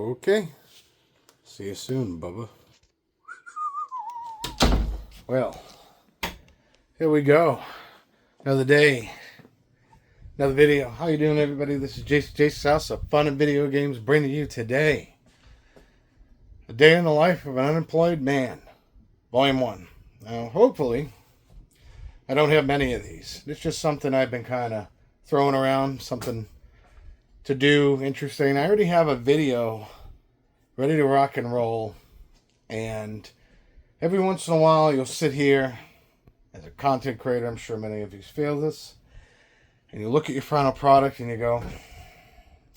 Okay. See you soon, Bubba. Well, here we go. Another day. Another video. How you doing, everybody? This is Jason House of Fun and Video Games, bringing you today a day in the life of an unemployed man. Volume 1. Now, hopefully, I don't have many of these. It's just something I've been kind of throwing around, something to do, interesting. I already have a video ready to rock and roll, and every once in a while you'll sit here as a content creator. I'm sure many of you feel this, and you look at your final product and you go,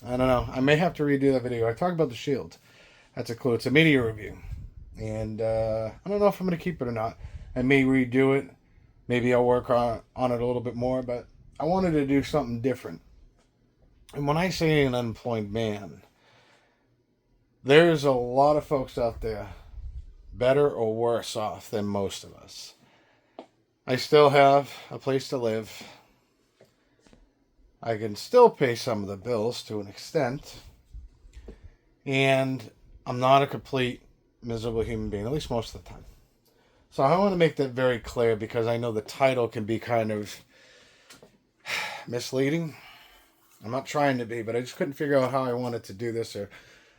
I don't know, I may have to redo that video. I talk about the Shield. That's a clue. It's a media review, and I don't know if I'm going to keep it or not. I may redo it. Maybe I'll work on it a little bit more, but I wanted to do something different. And when I say an unemployed man, there's a lot of folks out there better or worse off than most of us. I still have a place to live. I can still pay some of the bills to an extent. And I'm not a complete miserable human being, at least most of the time. So I want to make that very clear, because I know the title can be kind of misleading. I'm not trying to be, but I just couldn't figure out how I wanted to do this or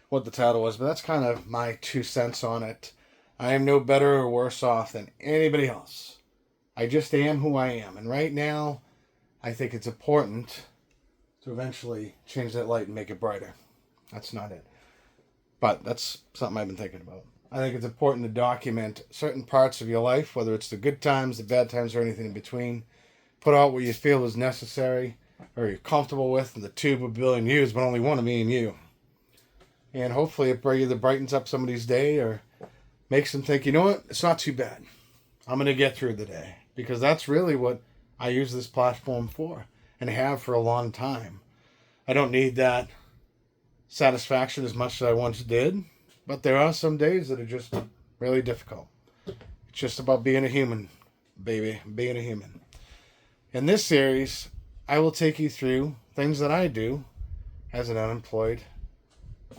what the title was. But that's kind of my 2 cents on it. I am no better or worse off than anybody else. I just am who I am. And right now, I think it's important to eventually change that light and make it brighter. That's not it. But that's something I've been thinking about. I think it's important to document certain parts of your life, whether it's the good times, the bad times, or anything in between. Put out what you feel is necessary or you're comfortable with in the tube of a billion views, but only one of me and you. And hopefully it either brightens up somebody's day or makes them think, you know what, it's not too bad. I'm going to get through the day. Because that's really what I use this platform for and have for a long time. I don't need that satisfaction as much as I once did, but there are some days that are just really difficult. It's just about being a human, baby, being a human. In this series, I will take you through things that I do as an unemployed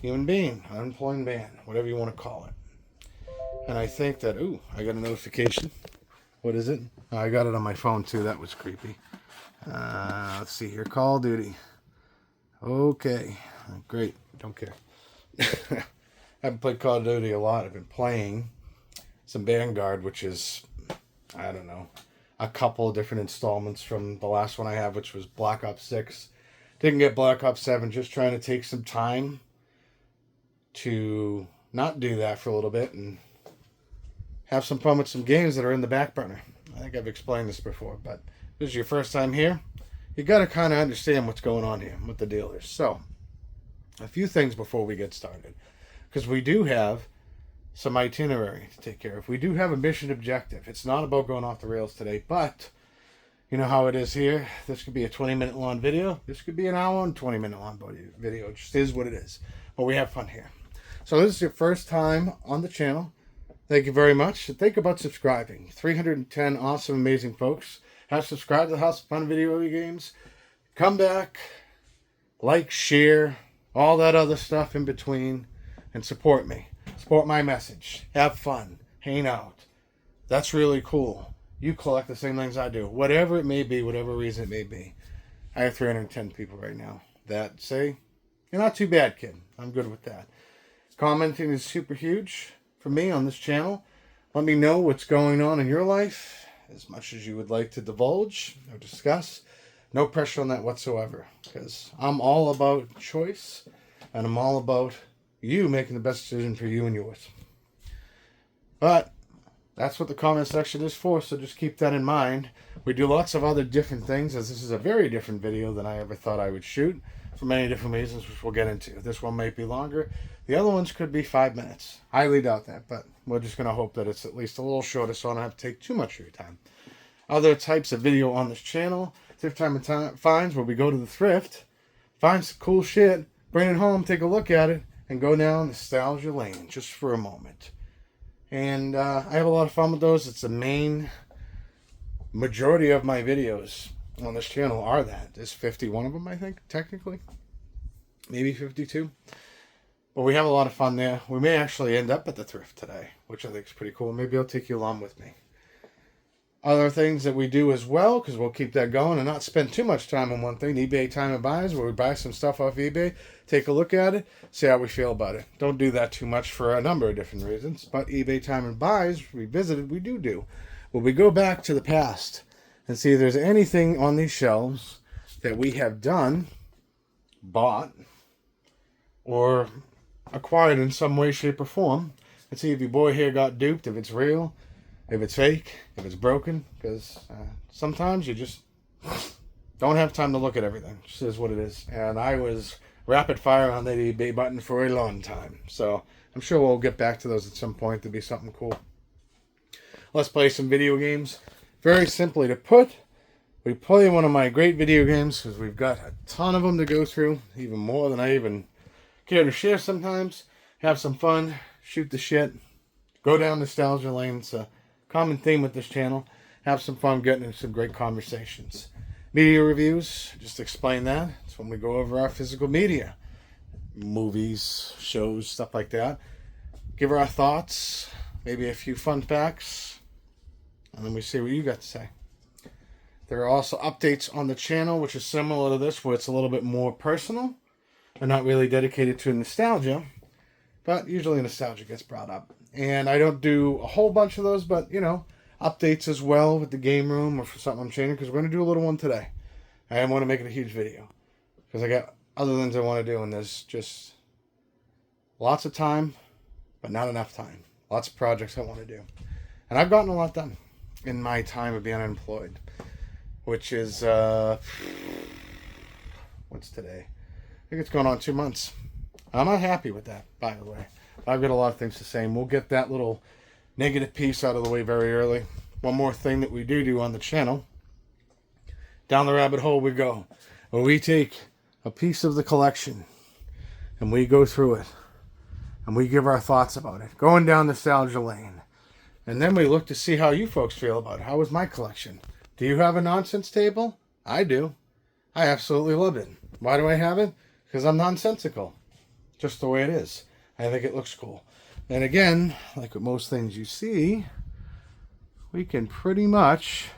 human being, unemployed man, whatever you want to call it. And I think that, I got a notification. What is it? Oh, I got it on my phone too. That was creepy. Let's see here. Call of Duty. Okay. Great. Don't care. I haven't played Call of Duty a lot. I've been playing some Vanguard, which is, I don't know, a couple of different installments from the last one I have, which was Black Ops 6. Didn't get Black Ops 7. Just trying to take some time to not do that for a little bit and have some fun with some games that are in the back burner. I think I've explained this before, but if this is your first time here, you got to kind of understand what's going on here, what the deal is. So, a few things before we get started, because we do have some itinerary to take care of. We do have a mission objective. It's not about going off the rails today, but you know how it is here. This could be a 20-minute long video. This could be an hour and 20-minute long video. It just is what it is. But we have fun here. So this is your first time on the channel. Thank you very much. Think about subscribing. 310 awesome, amazing folks have subscribed to the House of Fun Video Games. Come back, like, share, all that other stuff in between, and support me. Support my message. Have fun. Hang out. That's really cool. You collect the same things I do. Whatever it may be, whatever reason it may be. I have 310 people right now that say, you're not too bad, kid. I'm good with that. Commenting is super huge for me on this channel. Let me know what's going on in your life as much as you would like to divulge or discuss. No pressure on that whatsoever, because I'm all about choice and I'm all about you making the best decision for you and yours. But that's what the comment section is for, so just keep that in mind. We do lots of other different things, as this is a very different video than I ever thought I would shoot for many different reasons, which we'll get into. This one might be longer. The other ones could be 5 minutes. Highly doubt that, but we're just going to hope that it's at least a little shorter so I don't have to take too much of your time. Other types of video on this channel, Thrift Time and Finds, where we go to the thrift, find some cool shit, bring it home, take a look at it, and go down nostalgia lane just for a moment. And I have a lot of fun with those. It's the main majority of my videos on this channel are that. There's 51 of them, I think, technically. Maybe 52. But we have a lot of fun there. We may actually end up at the thrift today, which I think is pretty cool. Maybe I'll take you along with me. Other things that we do as well, because we'll keep that going and not spend too much time on one thing, eBay Time and Buys, where we buy some stuff off eBay, take a look at it, see how we feel about it. Don't do that too much for a number of different reasons, but eBay Time and Buys, revisited, we do. Well, we go back to the past and see if there's anything on these shelves that we have done, bought, or acquired in some way, shape, or form, and see if your boy here got duped, if it's real, if it's fake, if it's broken, because sometimes you just don't have time to look at everything. It just is what it is. And I was rapid fire on that eBay button for a long time. So I'm sure we'll get back to those at some point to be something cool. Let's play some video games. Very simply to put, we play one of my great video games because we've got a ton of them to go through, even more than I even care to share sometimes. Have some fun, shoot the shit, go down nostalgia lane. It's a common theme with this channel. Have some fun getting into some great conversations. Media reviews, just explain that. It's when we go over our physical media. Movies, shows, stuff like that. Give our thoughts, maybe a few fun facts, and then we see what you got to say. There are also updates on the channel, which is similar to this, where it's a little bit more personal and not really dedicated to nostalgia, but usually nostalgia gets brought up. And I don't do a whole bunch of those, but, updates as well with the game room or for something I'm changing, because we're going to do a little one today. I want to make it a huge video, because I got other things I want to do, and there's just lots of time, but not enough time. Lots of projects I want to do. And I've gotten a lot done in my time of being unemployed, which is, what's today? I think it's going on 2 months. I'm not happy with that, by the way. I've got a lot of things to say, and we'll get that little negative piece out of the way very early. One more thing that we do on the channel, down the rabbit hole we go, where we take a piece of the collection, and we go through it, and we give our thoughts about it, going down nostalgia lane. And then we look to see how you folks feel about it. How was my collection? Do you have a nonsense table? I do. I absolutely love it. Why do I have it? Because I'm nonsensical. Just the way it is. I think it looks cool. And again, like with most things you see, we can pretty much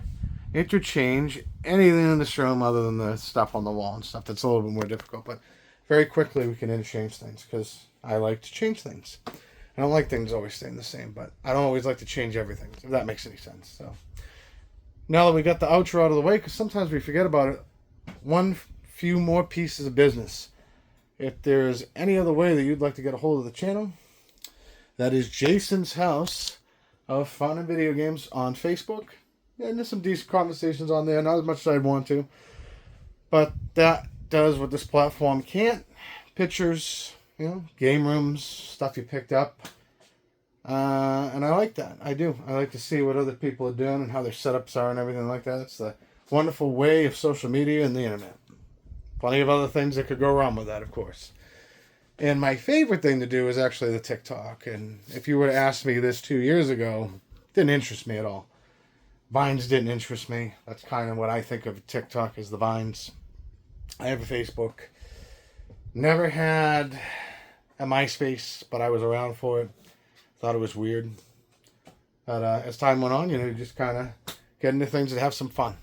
interchange anything in this room other than the stuff on the wall and stuff that's a little bit more difficult. But very quickly we can interchange things because I like to change things. I don't like things always staying the same, but I don't always like to change everything, if that makes any sense. So now that we got the outro out of the way, because sometimes we forget about it, few more pieces of business. If there's any other way that you'd like to get a hold of the channel, that is Jason's House of Fun and Video Games on Facebook. Yeah, and there's some decent conversations on there, not as much as I'd want to. But that does what this platform can't. Pictures, game rooms, stuff you picked up. And I like that. I do. I like to see what other people are doing and how their setups are and everything like that. It's the wonderful way of social media and the internet. Plenty of other things that could go wrong with that, of course. And my favorite thing to do is actually the TikTok. And if you were to ask me this 2 years ago, it didn't interest me at all. Vines didn't interest me. That's kind of what I think of TikTok as the Vines. I have a Facebook. Never had a MySpace, but I was around for it. Thought it was weird. But as time went on, you just kind of get into things and have some fun.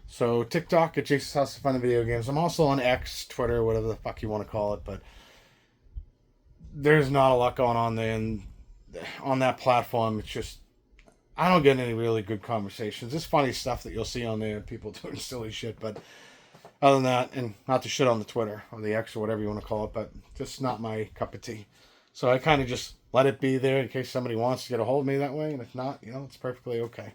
So TikTok at Jason's House of Fun and Video Games. I'm also on X, Twitter, whatever the fuck you want to call it, but there's not a lot going on there. And on that platform, it's just, I don't get any really good conversations. There's funny stuff that you'll see on there, people doing silly shit, but other than that, and not to shit on the Twitter or the X or whatever you want to call it, but just not my cup of tea. So I kind of just let it be there in case somebody wants to get a hold of me that way, and if not, it's perfectly okay.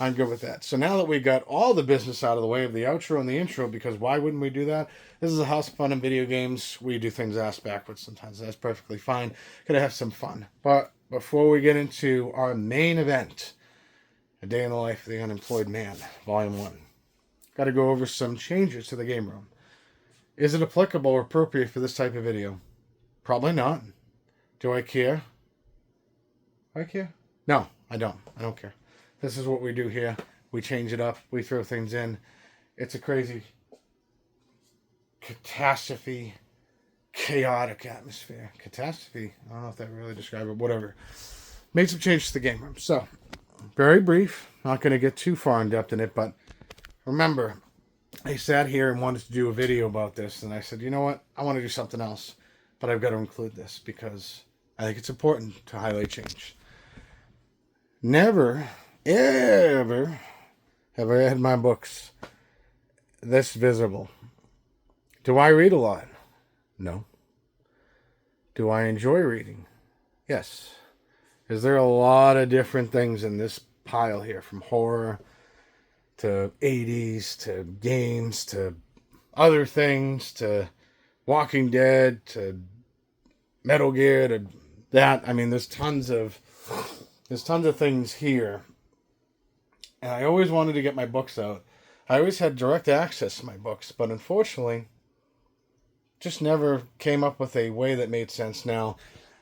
I'm good with that. So now that we got all the business out of the way of the outro and the intro, because why wouldn't we do that? This is a house of fun and video games. We do things ass backwards sometimes. That's perfectly fine. Gotta have some fun. But before we get into our main event, A Day in the Life of the Unemployed Man, Volume 1, got to go over some changes to the game room. Is it applicable or appropriate for this type of video? Probably not. Do I care? I care? No, I don't. I don't care. This is what we do here. We change it up. We throw things in. It's a crazy catastrophe, chaotic atmosphere. Catastrophe. I don't know if that really describes it. Whatever. Made some changes to the game room. So, very brief. Not going to get too far in depth in it, but remember, I sat here and wanted to do a video about this, and I said, you know what? I want to do something else, but I've got to include this because I think it's important to highlight change. Never, ever have I had my books this visible. Do I read a lot? No. Do I enjoy reading? Yes. Is there a lot of different things in this pile here, from horror to 80s to games to other things to Walking Dead to Metal Gear to that. I mean, there's tons of things here. And I always wanted to get my books out. I always had direct access to my books, but unfortunately, just never came up with a way that made sense. Now,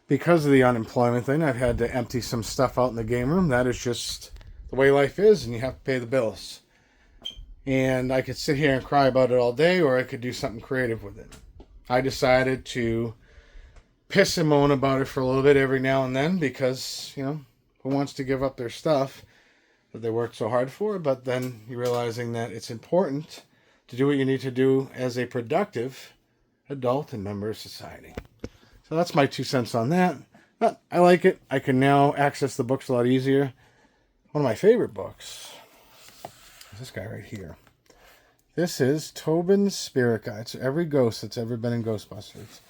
because of the unemployment thing, I've had to empty some stuff out in the game room. That is just the way life is, and you have to pay the bills. And I could sit here and cry about it all day, or I could do something creative with it. I decided to piss and moan about it for a little bit every now and then because, you know, who wants to give up their stuff that they worked so hard for? But then you're realizing that it's important to do what you need to do as a productive adult and member of society. So that's my 2 cents on that. But I like it. I can now access the books a lot easier. One of my favorite books is this guy right here. This is Tobin's Spirit Guide. So every ghost that's ever been in Ghostbusters.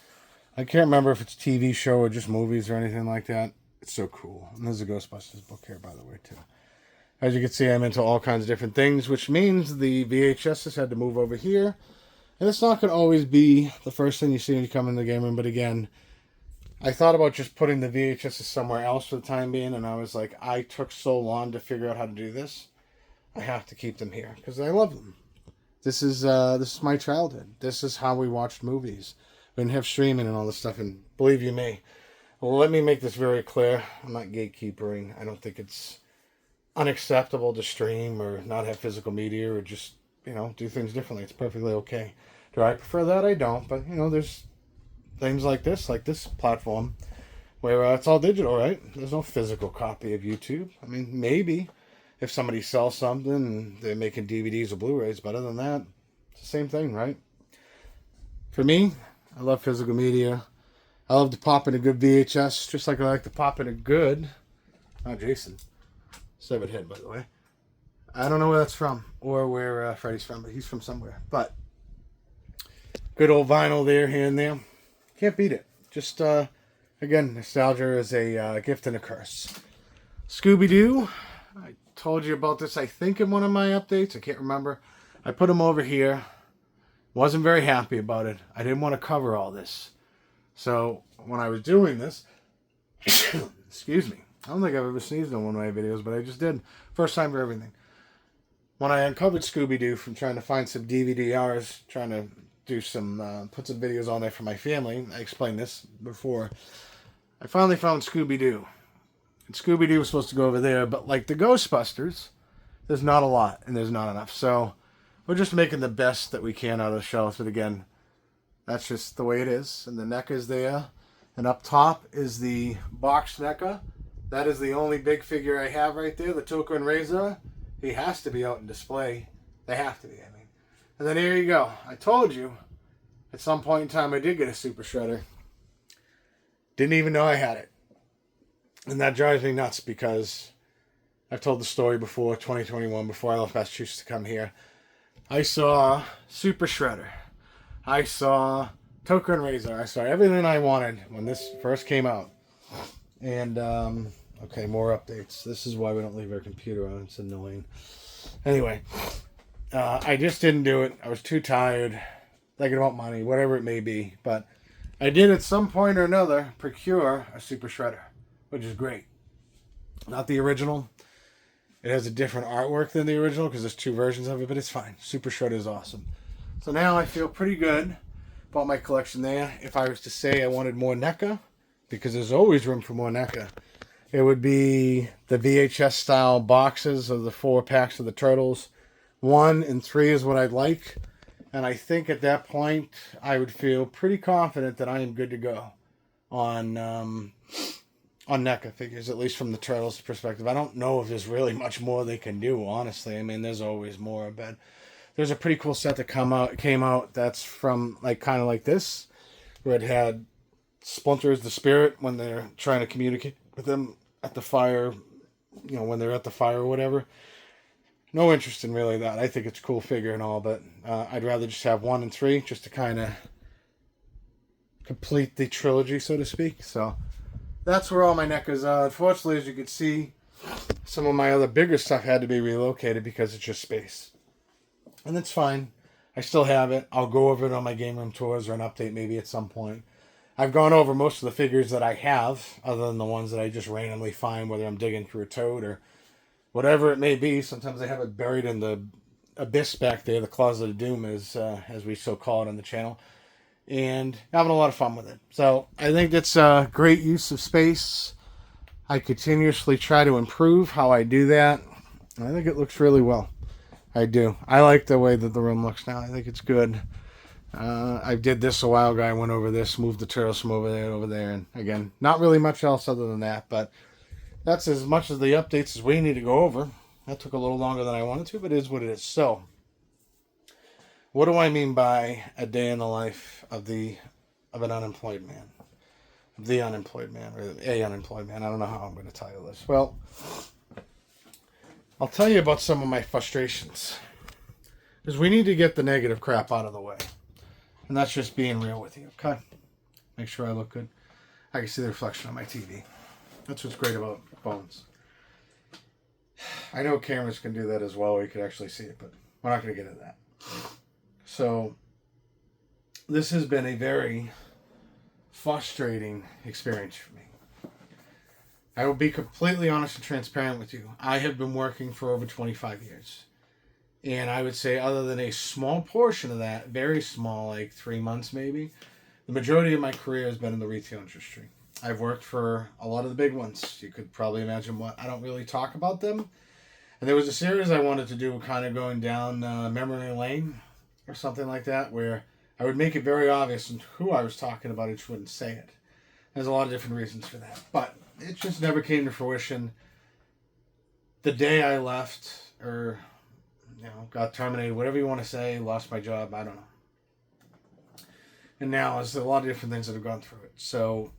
I can't remember if it's TV show or just movies or anything like that. It's so cool. And there's a Ghostbusters book here, by the way, too. As you can see, I'm into all kinds of different things, which means the VHSs had to move over here. And it's not going to always be the first thing you see when you come in the game room. But again, I thought about just putting the VHSs somewhere else for the time being. And I was like, I took so long to figure out how to do this. I have to keep them here because I love them. This is my childhood. This is how we watched movies. We didn't have streaming and all this stuff. And believe you me, well, let me make this very clear. I'm not gatekeepering. I don't think it's unacceptable to stream or not have physical media or just, you know, do things differently. It's perfectly okay. Do I prefer that? I don't. But, you know, there's things like this platform, where it's all digital, right? There's no physical copy of YouTube. I mean, maybe if somebody sells something and they're making DVDs or Blu-rays, but other than that, it's the same thing, right? For me, I love physical media. I love to pop in a good VHS, just like I like to pop in a good... Oh, Jason. Severed head, by the way. I don't know where that's from, or where Freddie's from, but he's from somewhere. But good old vinyl there, here and there. Can't beat it. Just, again, nostalgia is a gift and a curse. Scooby-Doo. I told you about this, I think, in one of my updates. I can't remember. I put him over here. Wasn't very happy about it. I didn't want to cover all this. So, when I was doing this... excuse me. I don't think I've ever sneezed on one of my videos, but I just did. First time for everything. When I uncovered Scooby-Doo from trying to find some DVD hours, trying to do some, put some videos on there for my family, I explained this before, I finally found Scooby-Doo. And Scooby-Doo was supposed to go over there, but like the Ghostbusters, there's not a lot, and there's not enough. So, we're just making the best that we can out of the shelves. But again, that's just the way it is. And the NECA is there. And up top is the box NECA. That is the only big figure I have right there, the Toku and Razor. He has to be out in display. They have to be, I mean. And then here you go. I told you, at some point in time, I did get a Super Shredder. Didn't even know I had it. And that drives me nuts because I've told the story before, 2021, before I left Massachusetts to come here. I saw Super Shredder. I saw Toku and Razor. I saw everything I wanted when this first came out. And, okay, more updates. This is why we don't leave our computer on. It's annoying. Anyway, I just didn't do it. I was too tired, thinking about money, whatever it may be. But I did at some point or another procure a Super Shredder, which is great. Not the original. It has a different artwork than the original because there's two versions of it, but it's fine. Super Shredder is awesome. So now I feel pretty good about my collection there. If I was to say I wanted more NECA, because there's always room for more NECA, it would be the VHS style boxes of the 4 packs of the Turtles. 1 and 3 is what I'd like. And I think at that point, I would feel pretty confident that I am good to go on NECA figures, at least from the Turtles' perspective. I don't know if there's really much more they can do, honestly. I mean, there's always more, but there's a pretty cool set that came out that's from like kind of like this, where it had Splinter as the spirit when they're trying to communicate with them at the fire, when they're at the fire or whatever. No interest in really that. I think it's a cool figure and all, but I'd rather just have 1 and 3 just to kind of complete the trilogy, so to speak. So that's where all my NECAs are. Unfortunately, as you can see, some of my other bigger stuff had to be relocated because it's just space. And that's fine. I still have it. I'll go over it on my game room tours or an update maybe at some point. I've gone over most of the figures that I have, other than the ones that I just randomly find, whether I'm digging through a tote or whatever it may be. Sometimes I have it buried in the abyss back there, the Closet of Doom, as we so call it on the channel. And having a lot of fun with it. So I think it's a great use of space. I continuously try to improve how I do that. I think it looks really well. I do. I like the way that the room looks now. I think it's good. I did this a while ago. I went over this, moved the turtles from over there to over there. And again, not really much else other than that. But that's as much of the updates as we need to go over. That took a little longer than I wanted to, but it is what it is. So, what do I mean by a day in the life of an unemployed man? The unemployed man, or a unemployed man. I don't know how I'm going to title this. Well, I'll tell you about some of my frustrations. Because we need to get the negative crap out of the way. And that's just being real with you, okay? Make sure I look good. I can see the reflection on my TV. That's what's great about phones. I know cameras can do that as well, or you could actually see it, but we're not going to get into that. So, this has been a very frustrating experience for me. I will be completely honest and transparent with you. I have been working for over 25 years. And I would say other than a small portion of that, very small, like 3 months maybe, the majority of my career has been in the retail industry. I've worked for a lot of the big ones. You could probably imagine what. I don't really talk about them. And there was a series I wanted to do kind of going down memory lane or something like that, where I would make it very obvious who I was talking about. I just wouldn't say it. There's a lot of different reasons for that. But it just never came to fruition. The day I left, or got terminated, whatever you want to say, lost my job, I don't know. And now there's a lot of different things that have gone through it. So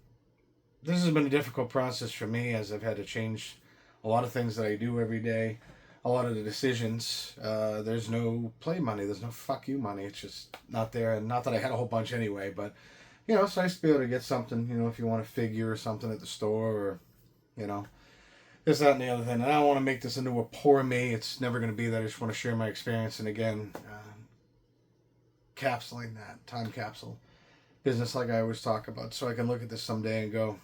this has been a difficult process for me, as I've had to change a lot of things that I do every day. A lot of the decisions, there's no play money, there's no fuck you money. It's just not there. And not that I had a whole bunch anyway, but it's nice to be able to get something, if you want a figure or something at the store, or, this, that, and the other thing. And I don't want to make this into a poor me. It's never going to be that. I just want to share my experience. And again, capsuling that, time capsule business like I always talk about. So I can look at this someday and go,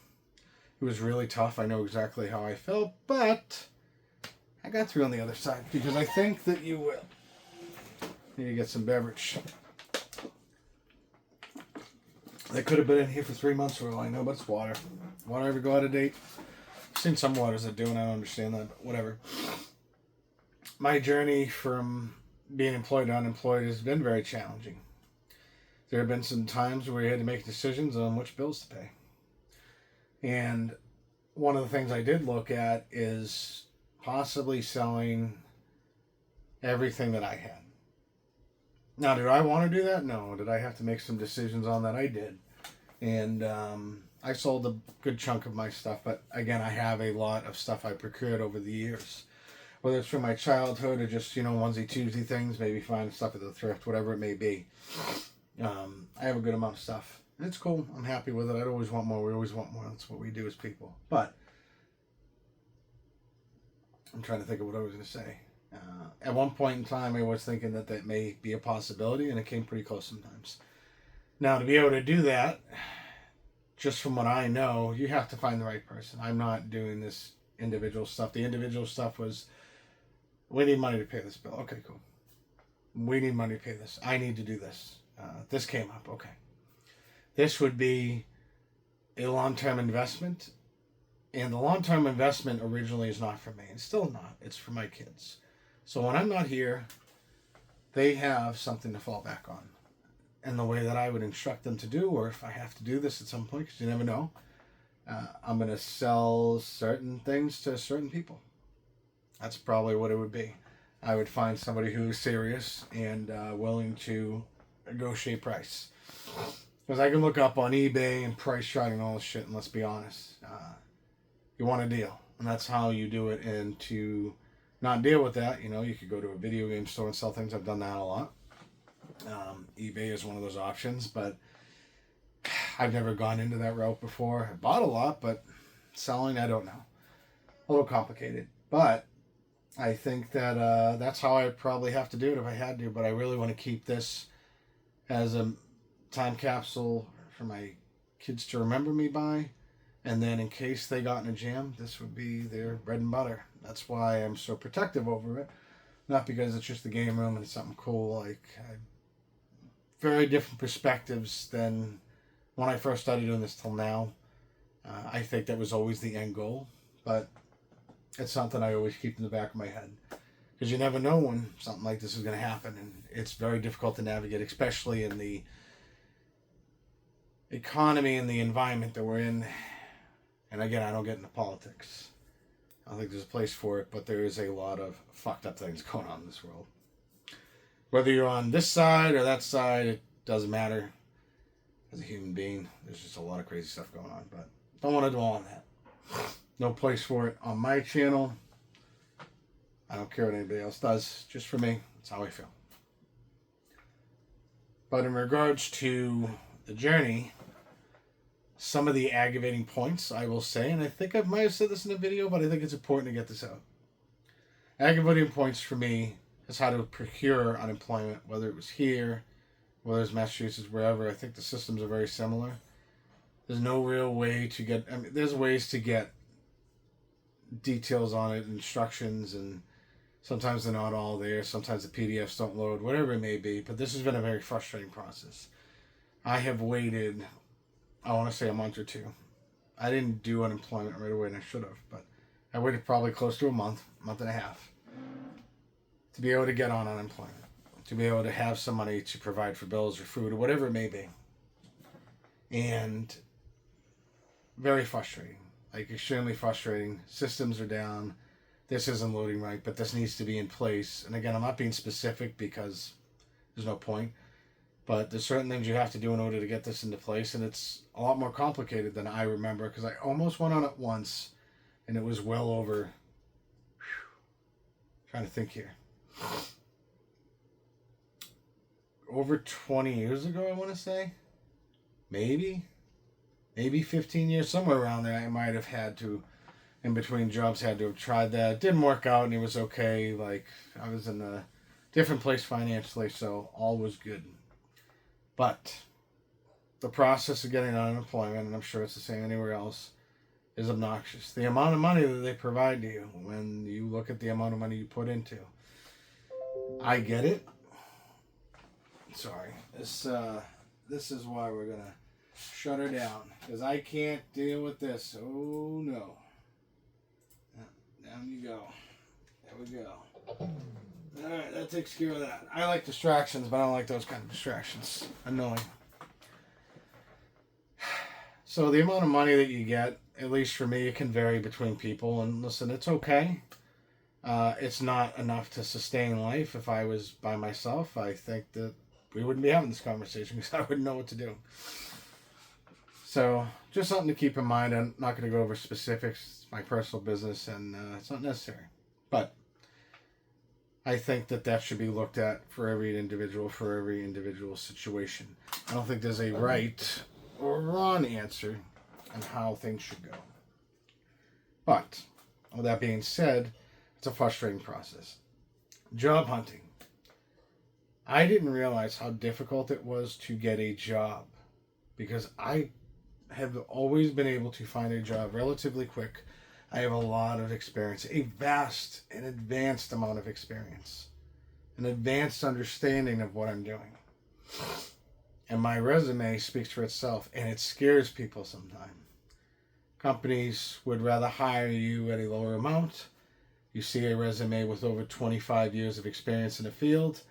it was really tough. I know exactly how I felt, but I got through on the other side, because I think that you will. Need to get some beverage. They could have been in here for 3 months for all I know, but it's water. Water ever go out of date? I've seen some waters that do, and I don't understand that, but whatever. My journey from being employed to unemployed has been very challenging. There have been some times where we had to make decisions on which bills to pay. And one of the things I did look at is possibly selling everything that I had. Now, did I want to do that? No. Did I have to make some decisions on that? I did. And I sold a good chunk of my stuff, but again, I have a lot of stuff I procured over the years. Whether it's from my childhood or just, onesie-twosie things, maybe find stuff at the thrift, whatever it may be. I have a good amount of stuff. And it's cool. I'm happy with it. I'd always want more. We always want more. That's what we do as people. But I'm trying to think of what I was going to say. At one point in time, I was thinking that may be a possibility, and it came pretty close sometimes. Now, to be able to do that, just from what I know, you have to find the right person. I'm not doing this individual stuff. The individual stuff was, we need money to pay this bill. Okay, cool. We need money to pay this. I need to do this. This came up. Okay. This would be a long-term investment. And the long-term investment originally is not for me. It's still not. It's for my kids. So when I'm not here, they have something to fall back on. And the way that I would instruct them to do, or if I have to do this at some point, because you never know, I'm going to sell certain things to certain people. That's probably what it would be. I would find somebody who's serious and willing to negotiate price. Because I can look up on eBay and price chart and all this shit, and let's be honest, you want a deal. And that's how you do it. And to not deal with that, you could go to a video game store and sell things. I've done that a lot. eBay is one of those options, but I've never gone into that route before. I bought a lot, but selling, I don't know. A little complicated. But I think that that's how I probably have to do it if I had to. But I really want to keep this as a time capsule for my kids to remember me by. And then in case they got in a jam, this would be their bread and butter. That's why I'm so protective over it. Not because it's just the game room and it's something cool. Very different perspectives than when I first started doing this till now. I think that was always the end goal. But it's something I always keep in the back of my head. Because you never know when something like this is going to happen. And it's very difficult to navigate, especially in the economy and the environment that we're in. And again, I don't get into politics. I don't think there's a place for it, but there is a lot of fucked up things going on in this world. Whether you're on this side or that side, it doesn't matter. As a human being, there's just a lot of crazy stuff going on, but don't want to dwell on that. No place for it on my channel. I don't care what anybody else does. Just for me, that's how I feel. But in regards to the journey, some of the aggravating points, I will say, and I think I might have said this in a video, but I think it's important to get this out. Aggravating points for me is how to procure unemployment, whether it was here, whether it's Massachusetts, wherever. I think the systems are very similar. There's no real way to get, there's ways to get details on it, instructions, and sometimes they're not all there. Sometimes the PDFs don't load, whatever it may be. But this has been a very frustrating process. I have waited, I want to say a month or two. I didn't do unemployment right away, and I should have, but I waited probably close to a month and a half to be able to get on unemployment, to be able to have some money to provide for bills or food or whatever it may be. And very frustrating, extremely frustrating. Systems are down. This isn't loading right, but this needs to be in place. And again, I'm not being specific because there's no point. But there's certain things you have to do in order to get this into place, and it's a lot more complicated than I remember because I almost went on it once, and it was well over. Trying to think here. Over 20 years ago, I want to say. Maybe 15 years, somewhere around there. I might have had to, in between jobs, had to have tried that. It didn't work out, and it was okay. I was in a different place financially, so all was good. But the process of getting unemployment, and I'm sure it's the same anywhere else, is obnoxious. The amount of money that they provide to you when you look at the amount of money you put into. I get it. Sorry. This is why we're going to shut her down. Because I can't deal with this. Oh, no. Down you go. There we go. Alright, that takes care of that. I like distractions, but I don't like those kind of distractions. Annoying. So the amount of money that you get, at least for me, it can vary between people. And listen, it's okay. It's not enough to sustain life. If I was by myself, I think that we wouldn't be having this conversation because I wouldn't know what to do. So just something to keep in mind. I'm not going to go over specifics. It's my personal business, and it's not necessary. But I think that should be looked at for every individual situation. I don't think there's a right or wrong answer on how things should go. But with that being said, it's a frustrating process. Job hunting. I didn't realize how difficult it was to get a job because I have always been able to find a job relatively quick. I have a lot of experience, a vast and advanced amount of experience, an advanced understanding of what I'm doing. And my resume speaks for itself, and it scares people sometimes. Companies would rather hire you at a lower amount. You see a resume with over 25 years of experience in the field,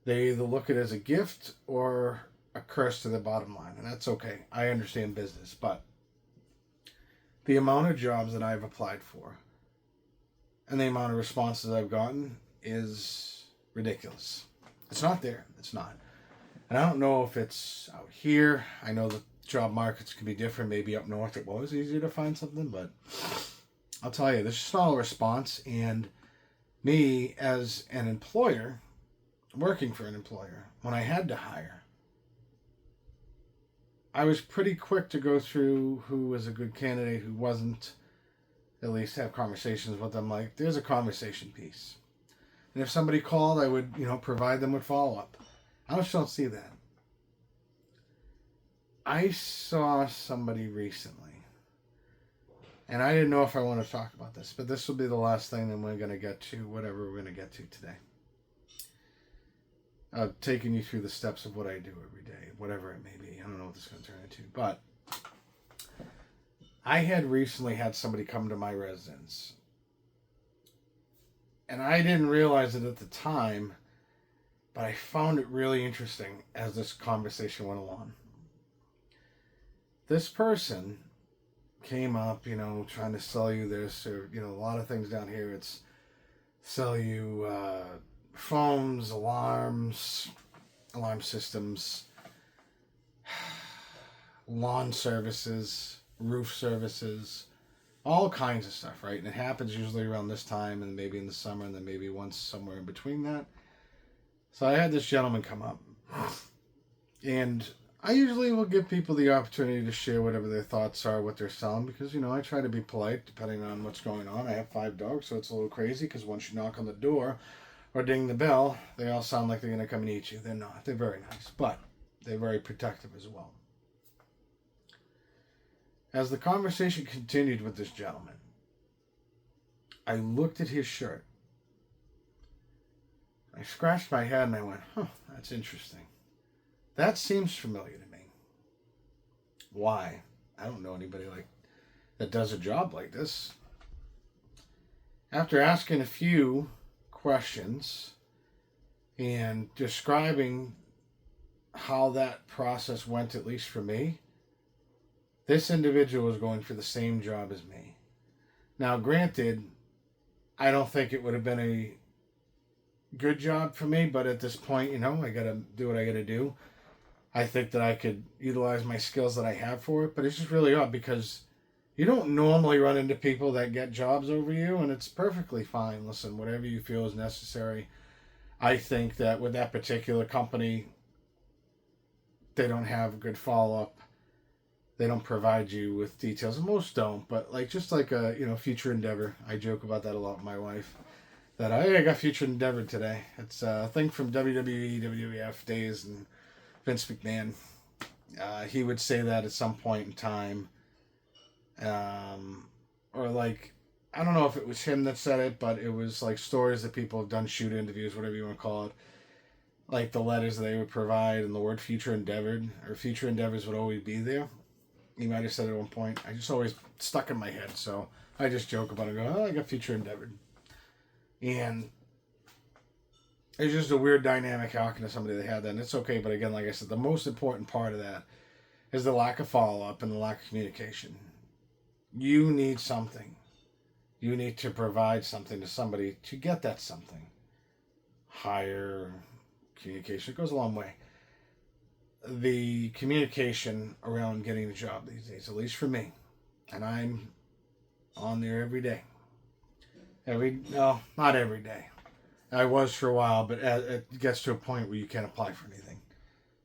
They either look at it as a gift or a curse to their bottom line, and that's okay. I understand business, but the amount of jobs that I've applied for and the amount of responses I've gotten is ridiculous. It's not there. It's not. And I don't know if it's out here. I know the job markets can be different. Maybe up north it was easier to find something, but I'll tell you, there's just not a response. And me as an employer, working for an employer, when I had to hire, I was pretty quick to go through who was a good candidate, who wasn't, at least have conversations with them. Like, there's a conversation piece. And if somebody called, I would, provide them with follow-up. I just don't see that. I saw somebody recently, and I didn't know if I want to talk about this, but this will be the last thing that we're going to get to, whatever we're going to get to today. Taking you through the steps of what I do every day, whatever it may be. I don't know what this is going to turn into, but I had recently had somebody come to my residence, and I didn't realize it at the time, but I found it really interesting as this conversation went along. This person came up, trying to sell you this, or, a lot of things down here. It's sell you phones, alarm systems, lawn services, roof services, all kinds of stuff, right? And it happens usually around this time, and maybe in the summer, and then maybe once somewhere in between that. So I had this gentleman come up, and I usually will give people the opportunity to share whatever their thoughts are, what they're selling, because, I try to be polite depending on what's going on. I have 5 dogs, so it's a little crazy, because once you knock on the door or ding the bell, they all sound like they're going to come and eat you. They're not. They're very nice, but they're very protective as well. As the conversation continued with this gentleman, I looked at his shirt. I scratched my head and I went, that's interesting. That seems familiar to me. Why? I don't know anybody that does a job like this. After asking a few questions and describing how that process went, at least for me, this individual was going for the same job as me. Now, granted, I don't think it would have been a good job for me, but at this point, I gotta do what I gotta do. I think that I could utilize my skills that I have for it, but it's just really odd because you don't normally run into people that get jobs over you, and it's perfectly fine. Listen, whatever you feel is necessary. I think that with that particular company, they don't have good follow-up. They don't provide you with details, and most don't, but just like a future endeavor. I joke about that a lot with my wife. That I got future endeavor today. It's a thing from WWE, WWF days, and Vince McMahon. He would say that at some point in time. Or I don't know if it was him that said it, but it was stories that people have done, shoot interviews, whatever you want to call it. The letters that they would provide and the word future endeavored, or future endeavors would always be there. He might have said it at one point. I just always stuck in my head, so I just joke about it and go, I got future endeavored. And it's just a weird dynamic talking to somebody that had that, and it's okay, but again, like I said, the most important part of that is the lack of follow-up and the lack of communication. You need something. You need to provide something to somebody to get that something. Higher communication, it goes a long way. The communication around getting a job these days, at least for me, and I'm on there every day. No, not every day. I was for a while, but it gets to a point where you can't apply for anything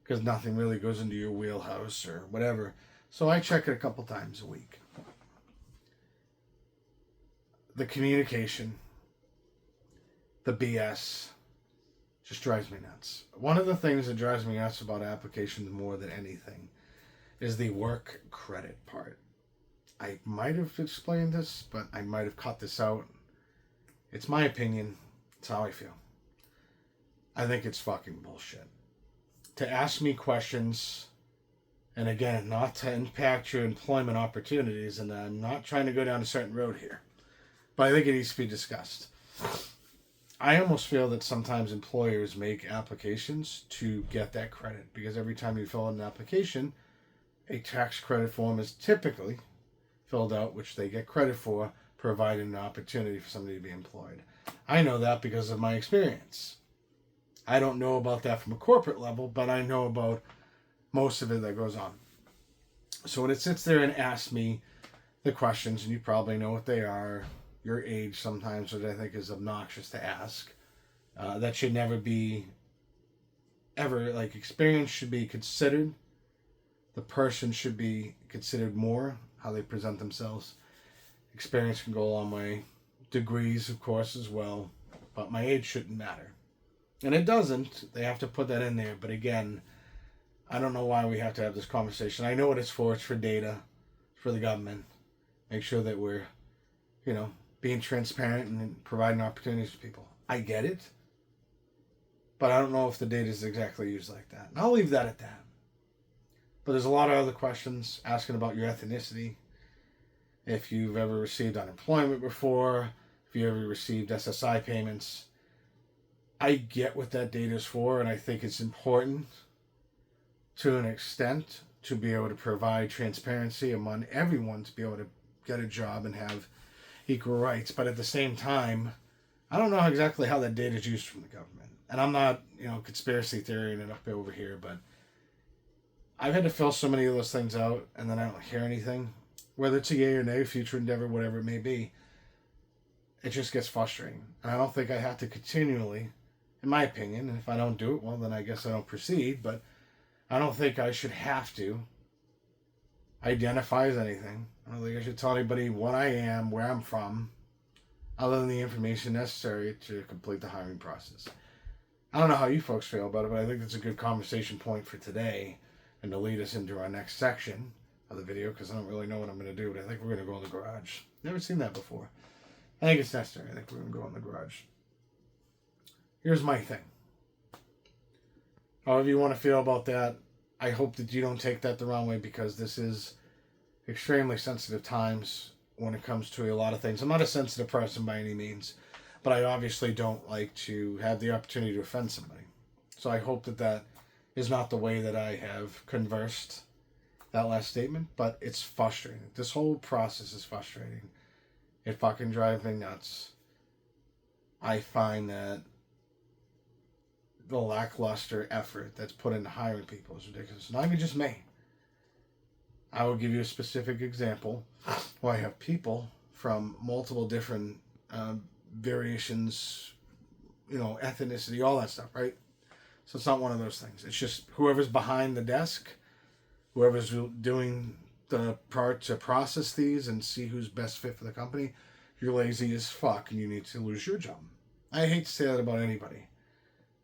because nothing really goes into your wheelhouse or whatever. So I check it a couple times a week. The communication, the BS, just drives me nuts. One of the things that drives me nuts about applications more than anything is the work credit part. I might have explained this, but I might have cut this out. It's my opinion. It's how I feel. I think it's fucking bullshit. To ask me questions, and again, not to impact your employment opportunities, and I'm not trying to go down a certain road here, but I think it needs to be discussed. I almost feel that sometimes employers make applications to get that credit because every time you fill out an application, a tax credit form is typically filled out, which they get credit for, providing an opportunity for somebody to be employed. I know that because of my experience. I don't know about that from a corporate level, but I know about most of it that goes on. So when it sits there and asks me the questions, and you probably know what they are, your age sometimes, which I think is obnoxious to ask, that should never be ever, like, experience should be considered. The person should be considered more, how they present themselves. Experience can go a long way. Degrees, of course, as well. But my age shouldn't matter. And it doesn't. They have to put that in there. But again, I don't know why we have to have this conversation. I know what it's for. It's for data, for the government. Make sure that we're, being transparent and providing opportunities for people. I get it. But I don't know if the data is exactly used like that. And I'll leave that at that. But there's a lot of other questions asking about your ethnicity. If you've ever received unemployment before, if you ever received SSI payments. I get what that data is for, and I think it's important to an extent to be able to provide transparency among everyone to be able to get a job and have equal rights. But at the same time, I don't know exactly how that data is used from the government. And I'm not, conspiracy theorying it up over here, but I've had to fill so many of those things out, and then I don't hear anything. Whether it's a yay or nay, future endeavor, whatever it may be, it just gets frustrating. And I don't think I have to continually, in my opinion, and if I don't do it, well, then I guess I don't proceed, but I don't think I should have to identify as anything. I don't think I should tell anybody what I am, where I'm from, other than the information necessary to complete the hiring process. I don't know how you folks feel about it, but I think that's a good conversation point for today and to lead us into our next section of the video, because I don't really know what I'm going to do, but I think we're going to go in the garage. Never seen that before. I think it's necessary. I think we're going to go in the garage. Here's my thing. However you want to feel about that, I hope that you don't take that the wrong way, because this is extremely sensitive times when it comes to a lot of things. I'm not a sensitive person by any means, but I obviously don't like to have the opportunity to offend somebody. So I hope that that is not the way that I have conversed that last statement, but it's frustrating. This whole process is frustrating. It fucking drives me nuts. I find that the lackluster effort that's put into hiring people is ridiculous. Not even just me. I will give you a specific example where I have people from multiple different variations, ethnicity, all that stuff, right? So it's not one of those things. It's just whoever's behind the desk, whoever's doing the part to process these and see who's best fit for the company, you're lazy as fuck and you need to lose your job. I hate to say that about anybody.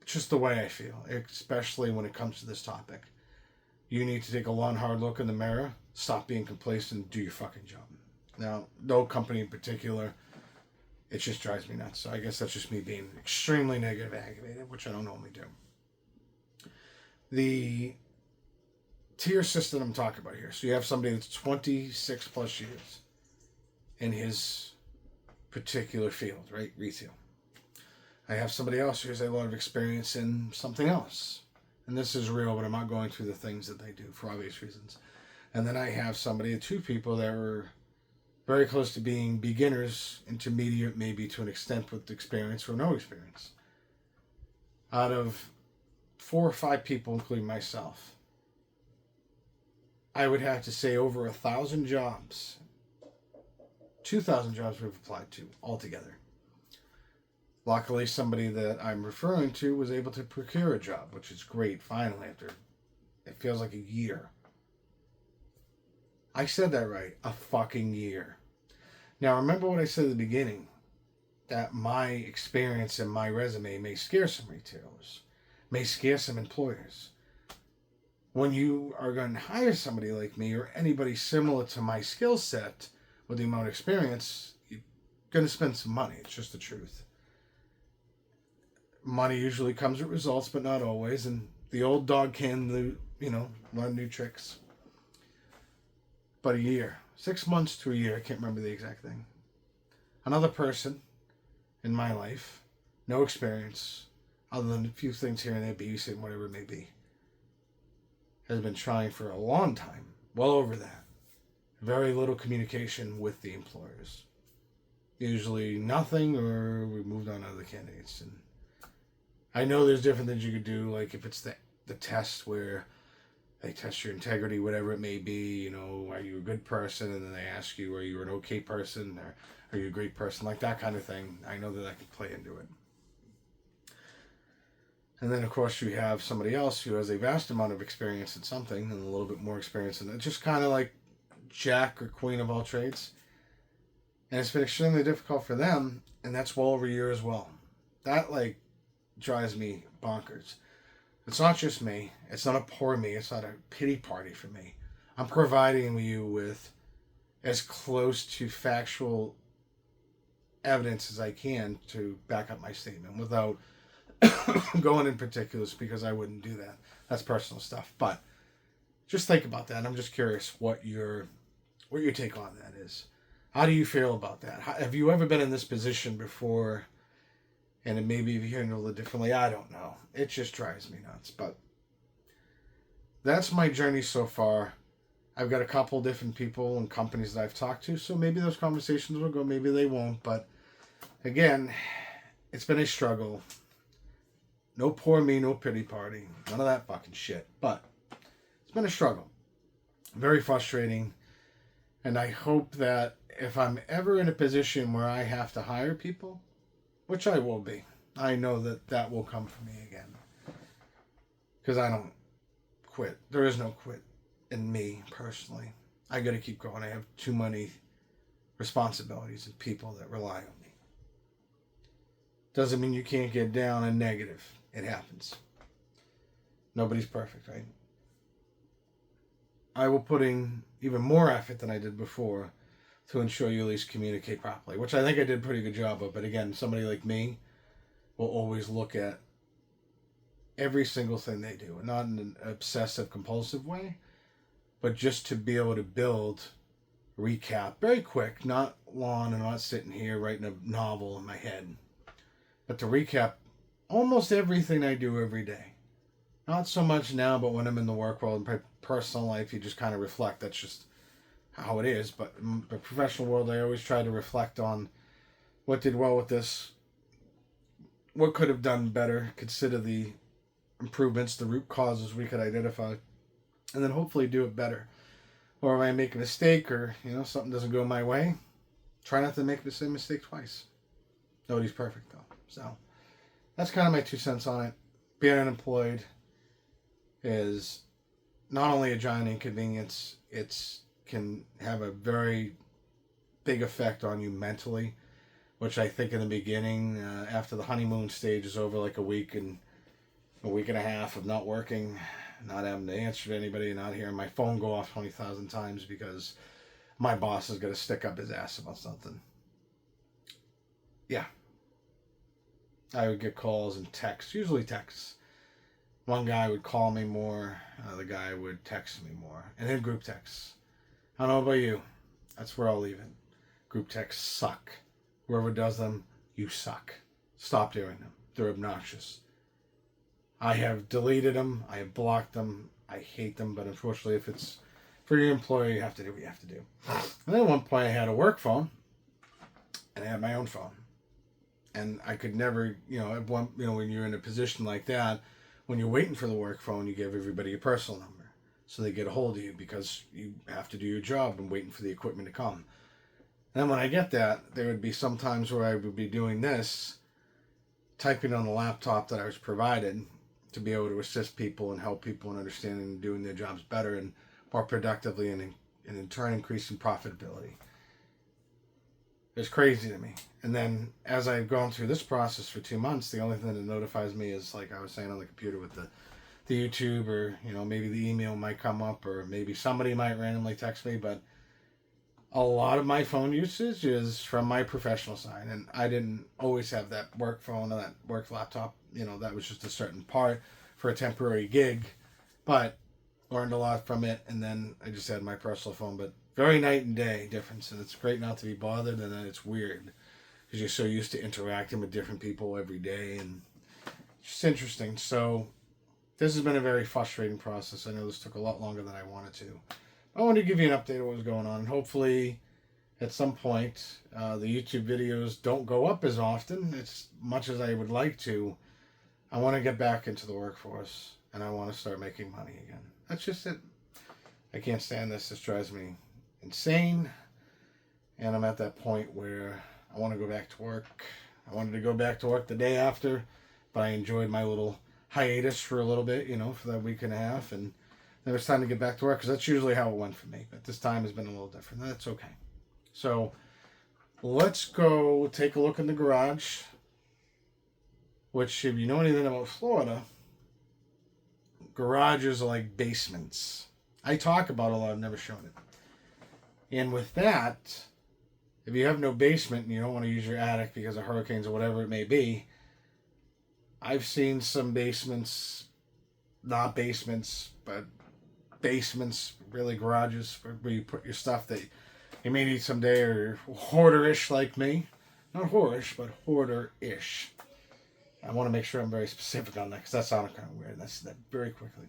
It's just the way I feel, especially when it comes to this topic. You need to take a long, hard look in the mirror, stop being complacent, and do your fucking job. Now, no company in particular, it just drives me nuts. So I guess that's just me being extremely negative and aggravated, which I don't normally do. The tier system I'm talking about here. So you have somebody that's 26 plus years in his particular field, right? Retail. I have somebody else who has a lot of experience in something else. And this is real, but I'm not going through the things that they do for obvious reasons. And then I have two people that were very close to being beginners, intermediate, maybe to an extent with experience or no experience. Out of 4 or 5 people, including myself, I would have to say over 1,000 jobs, 2,000 jobs we've applied to altogether. Luckily, somebody that I'm referring to was able to procure a job, which is great, finally, after it feels like a year. I said that right, a fucking year. Now, remember what I said at the beginning, that my experience and my resume may scare some retailers, may scare some employers. When you are going to hire somebody like me or anybody similar to my skill set with the amount of experience, you're going to spend some money. It's just the truth. Money usually comes with results, but not always. And the old dog can, learn new tricks. But a year, 6 months to a year, I can't remember the exact thing. Another person in my life no experience, other than a few things here and there, babysitting, whatever it may be, has been trying for a long time, well over that. Very little communication with the employers. Usually nothing, or we moved on to other candidates. And I know there's different things you could do, like if it's the test where they test your integrity, whatever it may be, are you a good person? And then they ask you, are you an okay person? Or are you a great person? Like that kind of thing. I know that I can play into it. And then, of course, you have somebody else who has a vast amount of experience in something and a little bit more experience in it. Just kind of like Jack or Queen of all trades. And it's been extremely difficult for them, and that's well over a year as well. That, drives me bonkers. It's not just me. It's not a poor me. It's not a pity party for me. I'm providing you with as close to factual evidence as I can to back up my statement without going in particulars, because I wouldn't do that. That's personal stuff. But just think about that. I'm just curious what your take on that is. How do you feel about that? Have you ever been in this position before? And maybe if you handle it differently, I don't know. It just drives me nuts. But that's my journey so far. I've got a couple different people and companies that I've talked to, so maybe those conversations will go, maybe they won't. But again, it's been a struggle. No poor me, no pity party. None of that fucking shit. But it's been a struggle. Very frustrating. And I hope that if I'm ever in a position where I have to hire people, which I will be, I know that will come for me again. Because I don't quit. There is no quit in me, personally. I got to keep going. I have too many responsibilities and people that rely on me. Doesn't mean you can't get down and negative. It happens. Nobody's perfect, right? I will put in even more effort than I did before to ensure you at least communicate properly, which I think I did a pretty good job of. But again, somebody like me will always look at every single thing they do, not in an obsessive compulsive way, but just to be able to build recap very quick, not long, and not sitting here writing a novel in my head, but to recap almost everything I do every day. Not so much now, but when I'm in the work world and personal life, you just kind of reflect. That's just how it is. But in the professional world, I always try to reflect on what did well with this, what could have done better, consider the improvements, the root causes we could identify, and then hopefully do it better. Or if I make a mistake or, something doesn't go my way, try not to make the same mistake twice. Nobody's perfect, though. So that's kind of my 2 cents on it. Being unemployed is not only a giant inconvenience, it can have a very big effect on you mentally, which I think in the beginning, after the honeymoon stage is over, like a week and a half of not working, not having to answer to anybody, not hearing my phone go off 20,000 times because my boss is going to stick up his ass about something. Yeah. I would get calls and texts, usually texts. One guy would call me more, another guy would text me more, and then group texts. I don't know about you. That's where I'll leave it. Group texts suck. Whoever does them, you suck. Stop doing them. They're obnoxious. I have deleted them. I have blocked them. I hate them, but unfortunately, if it's for your employer, you have to do what you have to do. And then at one point, I had a work phone, and I had my own phone. And I could never, when you're in a position like that, when you're waiting for the work phone, you give everybody a personal number so they get a hold of you because you have to do your job and waiting for the equipment to come. And then when I get that, there would be some times where I would be doing this, typing on the laptop that I was provided to be able to assist people and help people in understanding and doing their jobs better and more productively and in turn increasing profitability. It's crazy to me. And then as I've gone through this process for 2 months, the only thing that notifies me is, like I was saying, on the computer with the YouTube, or maybe the email might come up, or maybe somebody might randomly text me. But a lot of my phone usage is from my professional side, and I didn't always have that work phone or that work laptop. That was just a certain part for a temporary gig, but learned a lot from it. And then I just had my personal phone, but very night and day difference. And it's great not to be bothered, and then it's weird because you're so used to interacting with different people every day, and it's just interesting. So this has been a very frustrating process. I know this took a lot longer than I wanted to. I wanted to give you an update of what was going on. Hopefully, at some point, the YouTube videos don't go up as often, as much as I would like to. I want to get back into the workforce, and I want to start making money again. That's just it. I can't stand this. This drives me insane. And I'm at that point where I want to go back to work. I wanted to go back to work the day after, but I enjoyed my little hiatus for a little bit, for that week and a half. And then it was time to get back to work, because that's usually how it went for me. But this time has been a little different. That's okay. So let's go take a look in the garage, which, if you know anything about Florida, garages are like basements. I talk about it a lot. I've never shown it. And with that, if you have no basement and you don't want to use your attic because of hurricanes or whatever it may be, I've seen some basements, not basements, but basements, really garages, where you put your stuff that you may need someday, or you're hoarder-ish like me. Not whorish, but hoarder-ish. I want to make sure I'm very specific on that, because that sounded kind of weird. That's that very quickly.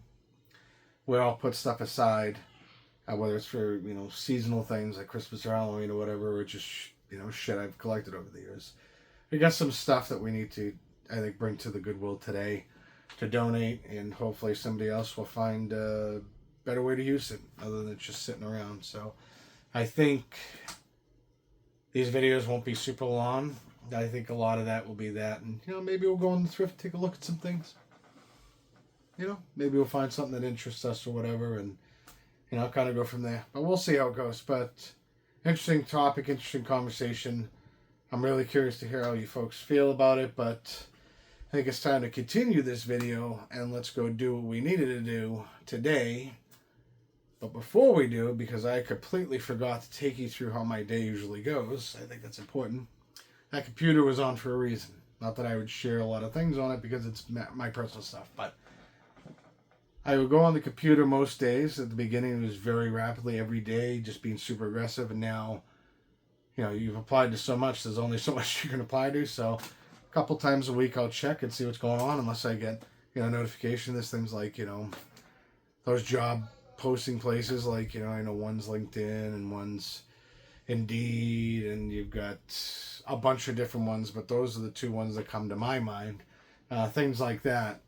Where I'll put stuff aside, whether it's for, seasonal things like Christmas or Halloween or whatever, or just, shit I've collected over the years. We got some stuff that we need to, I think, bring to the Goodwill today to donate, and hopefully somebody else will find a better way to use it other than just sitting around. So I think these videos won't be super long. I think a lot of that will be that, and maybe we'll go on the thrift, take a look at some things. Maybe we'll find something that interests us or whatever, and kind of go from there. But we'll see how it goes. But interesting topic, interesting conversation. I'm really curious to hear how you folks feel about it, but I think it's time to continue this video, and let's go do what we needed to do today. But before we do, because I completely forgot to take you through how my day usually goes, I think that's important. That computer was on for a reason. Not that I would share a lot of things on it, because it's my personal stuff, but I would go on the computer most days. At the beginning, it was very rapidly every day, just being super aggressive, and now, you've applied to so much, there's only so much you can apply to, so a couple times a week I'll check and see what's going on, unless I get, notification. There's things like, those job posting places, like, I know one's LinkedIn and one's Indeed, and you've got a bunch of different ones, but those are the two ones that come to my mind. Things like that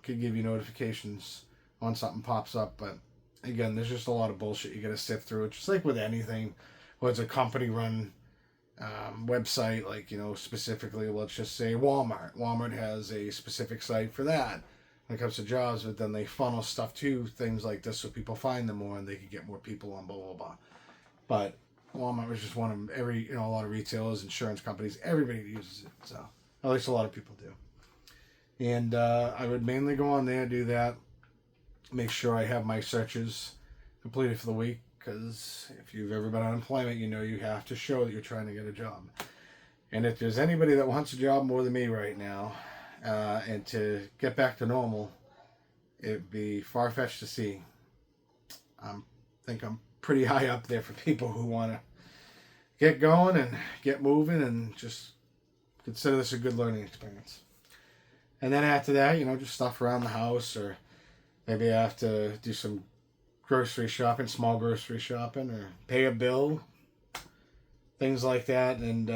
could give you notifications when something pops up, but again, there's just a lot of bullshit you got to sift through. It's just like with anything, whether it's a company-run website, like, specifically, let's just say Walmart. Walmart has a specific site for that when it comes to jobs, but then they funnel stuff to things like this so people find them more and they can get more people on, blah, blah, blah. But Walmart was just one of a lot of retailers, insurance companies, everybody uses it. So, at least a lot of people do. And I would mainly go on there, do that, make sure I have my searches completed for the week, because if you've ever been on unemployment, you have to show that you're trying to get a job. And if there's anybody that wants a job more than me right now, and to get back to normal, it'd be far-fetched to see. I think I'm pretty high up there for people who want to get going and get moving and just consider this a good learning experience. And then after that, just stuff around the house, or maybe I have to do some grocery shopping, small grocery shopping, or pay a bill, things like that. And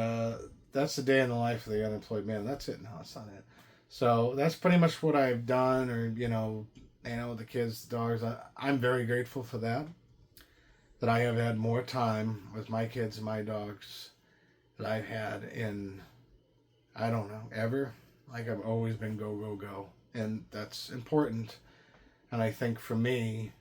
that's the day in the life of the unemployed man. That's it. No, that's not it. So that's pretty much what I've done, or, the kids, the dogs. I'm very grateful for that I have had more time with my kids and my dogs that I've had in, I don't know, ever. Like, I've always been go, go, go. And that's important. And I think for me,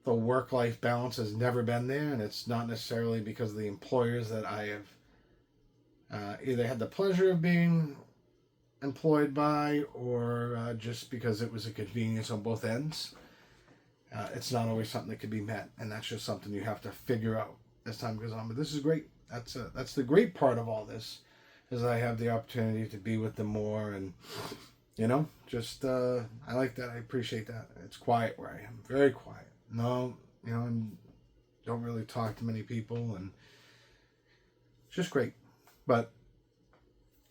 the work-life balance has never been there. And it's not necessarily because of the employers that I have either had the pleasure of being employed by, or just because it was a convenience on both ends. It's not always something that can be met. And that's just something you have to figure out as time goes on. But this is great. That's the great part of all this, is I have the opportunity to be with them more, and I like that. I appreciate that. It's quiet where I am, very quiet. No, I don't really talk to many people, and It's just great. But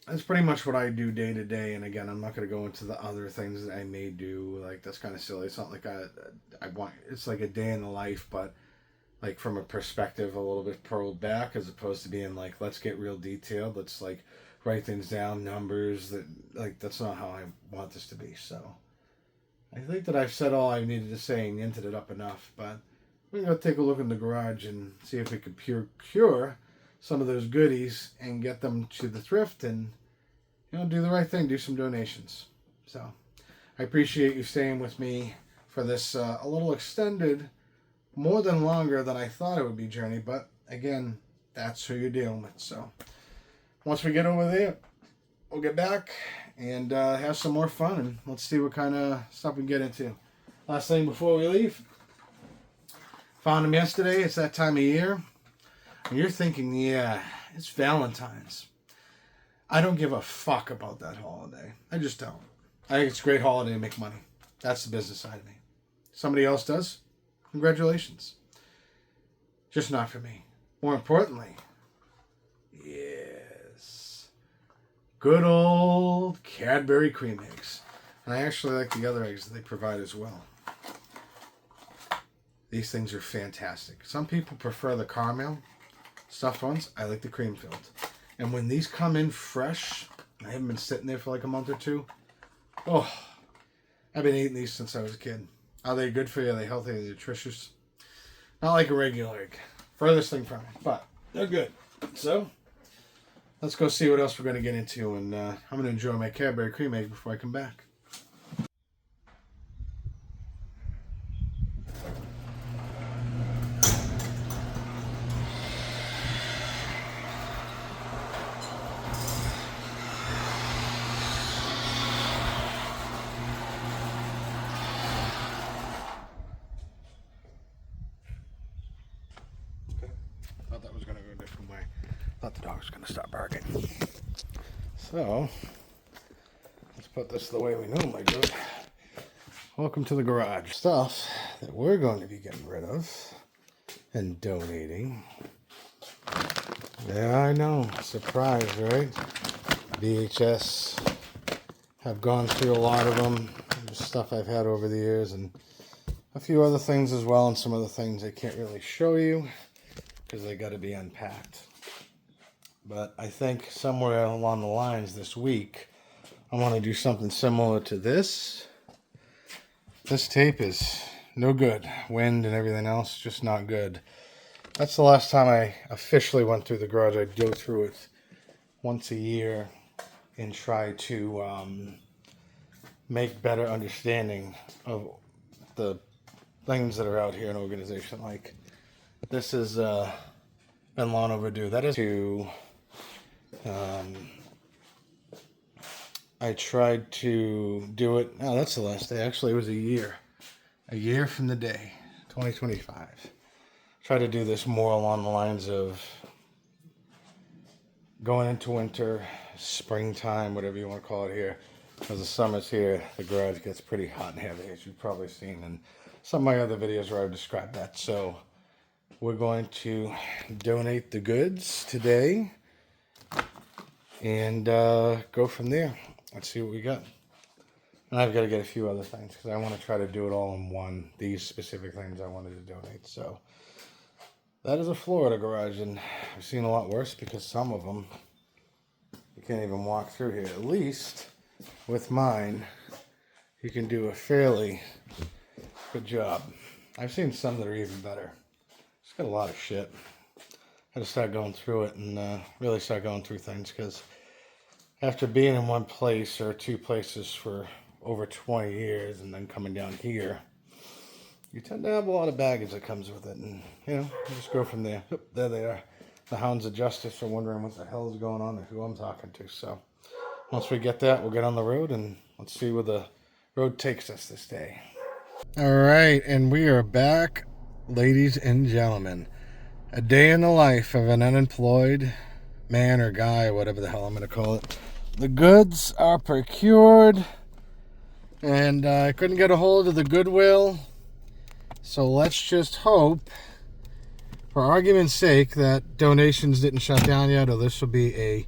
that's pretty much what I do day to day. And again, I'm not going to go into the other things that I may do. Like, that's kind of silly. It's not like I want, it's like a day in the life, but like from a perspective a little bit pulled back, as opposed to being like, let's get real detailed. Let's like write things down, numbers, that like, that's not how I want this to be. So I think that I've said all I needed to say and hinted it up enough, but we're going to take a look in the garage and see if we can procure some of those goodies and get them to the thrift and, you know, do the right thing, do some donations. So I appreciate you staying with me for this a little extended, more than longer than I thought it would be journey, but again, that's who you're dealing with. So once we get over there, we'll get back and have some more fun, and let's see what kind of stuff we can get into. Last thing before we leave, found them yesterday. It's that time of year. And you're thinking, yeah, it's Valentine's. I don't give a fuck about that holiday. I just don't. I think it's a great holiday to make money. That's the business side of me. Somebody else does? Congratulations. Just not for me. More importantly, yes, good old Cadbury cream eggs. And I actually like the other eggs that they provide as well. These things are fantastic. Some people prefer the caramel stuffed ones. I like the cream filled. And when these come in fresh, I haven't been sitting there for like a month or two. Oh, I've been eating these since I was a kid. Are they good for you? Are they healthy? Are they nutritious? Not like a regular egg. Furthest thing from it. But they're good. So, let's go see what else we're going to get into. And I'm going to enjoy my Cadbury cream egg before I come back. Thought that was going to go a different way. Thought the dog was going to stop barking. So, let's put this the way we normally do it. Welcome to the garage. Stuff that we're going to be getting rid of and donating. Yeah, I know. Surprise, right? VHS. Have gone through a lot of them. Stuff I've had over the years, and a few other things as well, and some other things I can't really show you because they got to be unpacked. But I think somewhere along the lines this week, I want to do something similar to this. This tape is no good. Wind and everything else, just not good. That's the last time I officially went through the garage. I'd go through it once a year and try to make better understanding of the things that are out here in an organization. Like, this has been long overdue. That is to, I tried to do it, no, that's the last day. Actually, it was a year from the day, 2025. Try to do this more along the lines of going into winter, springtime, whatever you want to call it here. As the summer's here, the garage gets pretty hot and heavy, as you've probably seen in some of my other videos where I've described that. So we're going to donate the goods today and go from there. Let's see what we got. And I've got to get a few other things because I want to try to do it all in one. These specific things I wanted to donate. So that is a Florida garage, and I've seen a lot worse because some of them you can't even walk through here. At least with mine, you can do a fairly good job. I've seen some that are even better. It's got a lot of shit. I had to start going through it and really start going through things because after being in one place or two places for over 20 years and then coming down here, you tend to have a lot of baggage that comes with it. And, you know, you just go from there. Oop, there they are. The hounds of justice are wondering what the hell is going on and who I'm talking to. So once we get that, we'll get on the road and let's see where the road takes us this day. All right, and we are back, ladies and gentlemen. A day in the life of an unemployed man or guy, or whatever the hell I'm going to call it. The goods are procured, and I couldn't get a hold of the Goodwill, so let's just hope for argument's sake, that donations didn't shut down yet, or this will be a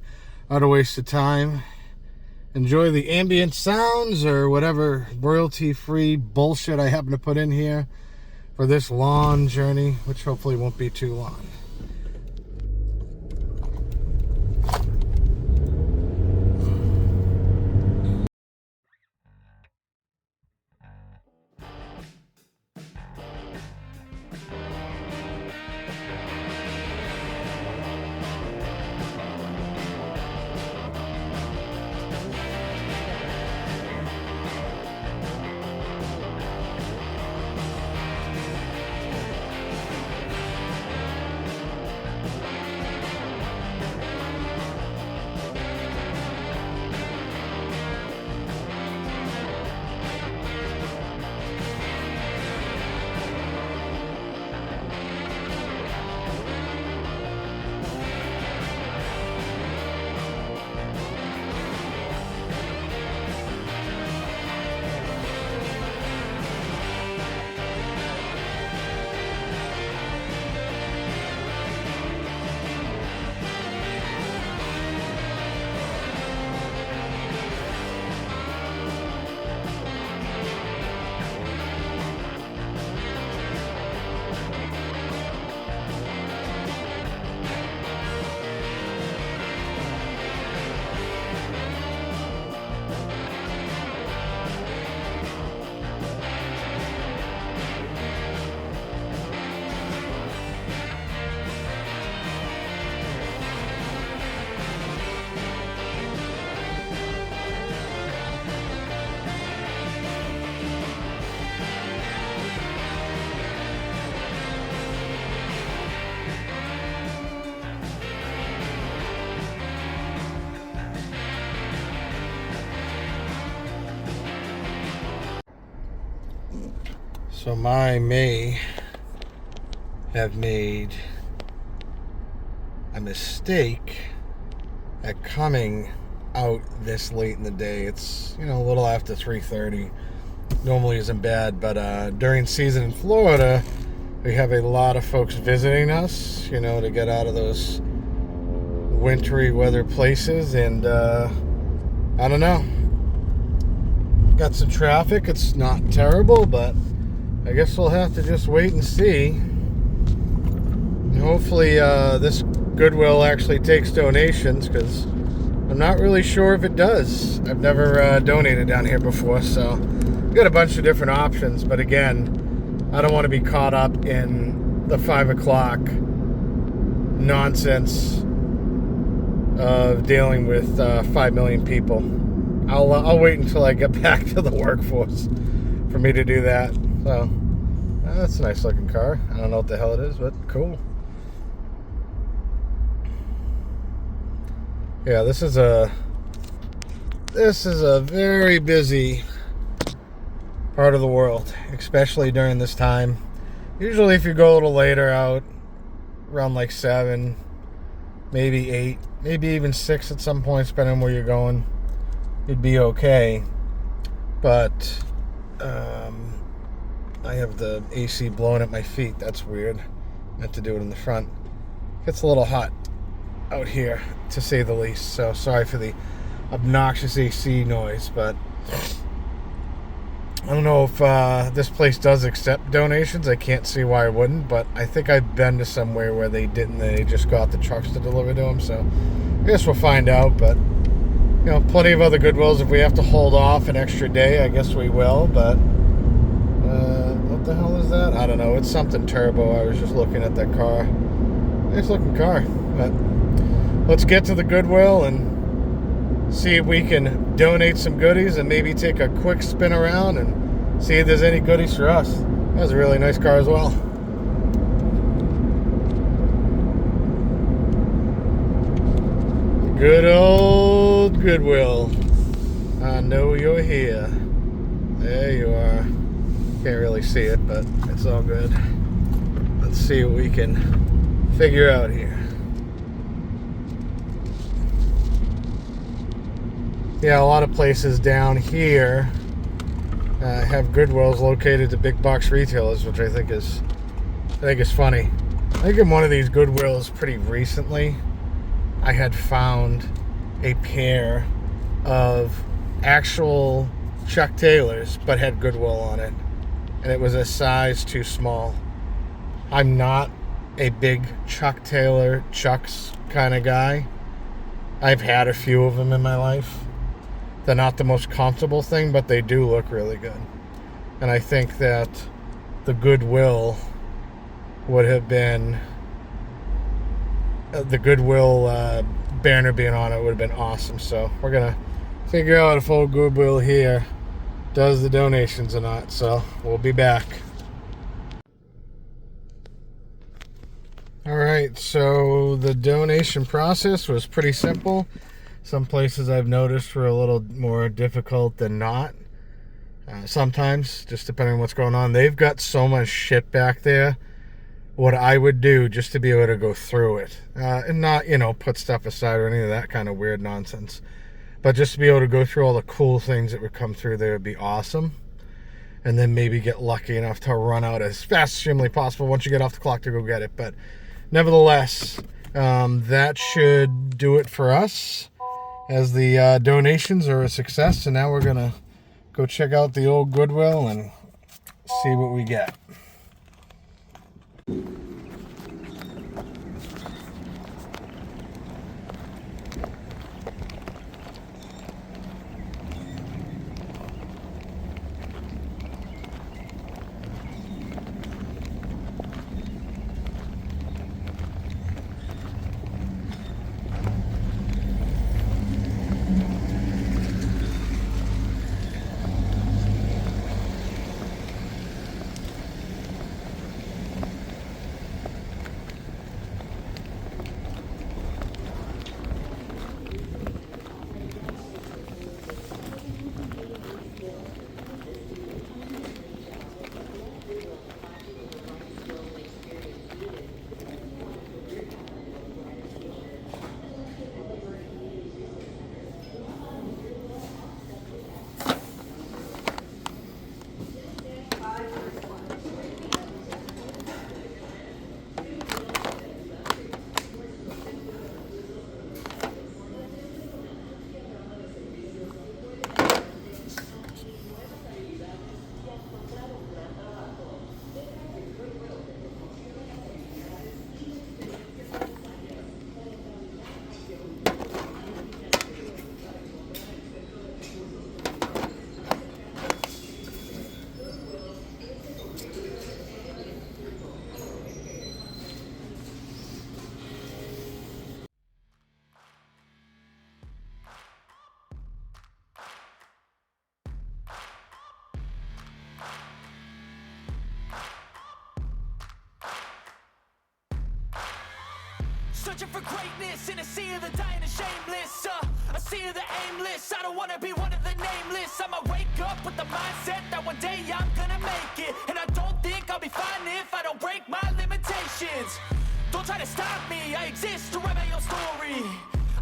utter waste of time, enjoy the ambient sounds or whatever royalty-free bullshit I happen to put in here for this long journey, which hopefully won't be too long. So I may have made a mistake at coming out this late in the day. It's, a little after 3:30. Normally isn't bad, but during season in Florida, we have a lot of folks visiting us, to get out of those wintry weather places, and I don't know. Got some traffic. It's not terrible, but I guess we'll have to just wait and see. And hopefully this Goodwill actually takes donations, because I'm not really sure if it does. I've never donated down here before, so we've got a bunch of different options. But again, I don't want to be caught up in the 5 o'clock nonsense of dealing with 5 million people. I'll wait until I get back to the workforce for me to do that. So that's a nice looking car. I don't know what the hell it is, but cool. Yeah, this is a very busy part of the world, especially during this time. Usually if you go a little later out, around like 7, maybe 8, maybe even 6 at some point, depending on where you're going, you'd be okay. But I have the AC blowing at my feet. That's weird. Meant to do it in the front. Gets a little hot out here, to say the least. So sorry for the obnoxious AC noise, but I don't know if this place does accept donations. I can't see why I wouldn't, but I think I've been to somewhere where they didn't. They just got the trucks to deliver to them. So I guess we'll find out. But plenty of other Goodwills. If we have to hold off an extra day, I guess we will. But what the hell is that? I don't know. It's something turbo. I was just looking at that car. Nice looking car. But let's get to the Goodwill and see if we can donate some goodies, and maybe take a quick spin around and see if there's any goodies for us. That was a really nice car as well. Good old Goodwill. I know you're here. There you are. Can't really see it, but it's all good. Let's see what we can figure out here. Yeah, a lot of places down here have Goodwills located to big box retailers, which I think is funny. I think in one of these Goodwills pretty recently, I had found a pair of actual Chuck Taylors, but had Goodwill on it. And it was a size too small. I'm not a big Chuck Taylor, Chucks kind of guy. I've had a few of them in my life. They're not the most comfortable thing, but they do look really good. And I think that the Goodwill would have been, the Goodwill banner being on it would have been awesome. So we're going to figure out if old Goodwill here does the donations or not. So we'll be back. All right, so the donation process was pretty simple. Some places I've noticed were a little more difficult than not. Sometimes, just depending on what's going on. They've got so much shit back there. What I would do just to be able to go through it. And not, put stuff aside or any of that kind of weird nonsense. But just to be able to go through all the cool things that would come through there would be awesome. And then maybe get lucky enough to run out as fast as humanly possible once you get off the clock to go get it. But nevertheless, that should do it for us, as the donations are a success. And now we're going to go check out the old Goodwill and see what we get. Searching for greatness in a sea of the dying and shameless, a sea of the aimless. I don't wanna be one of the nameless. I'ma wake up with the mindset that one day I'm gonna make it. And I don't think I'll be fine if I don't break my limitations. Don't try to stop me, I exist to write my own story.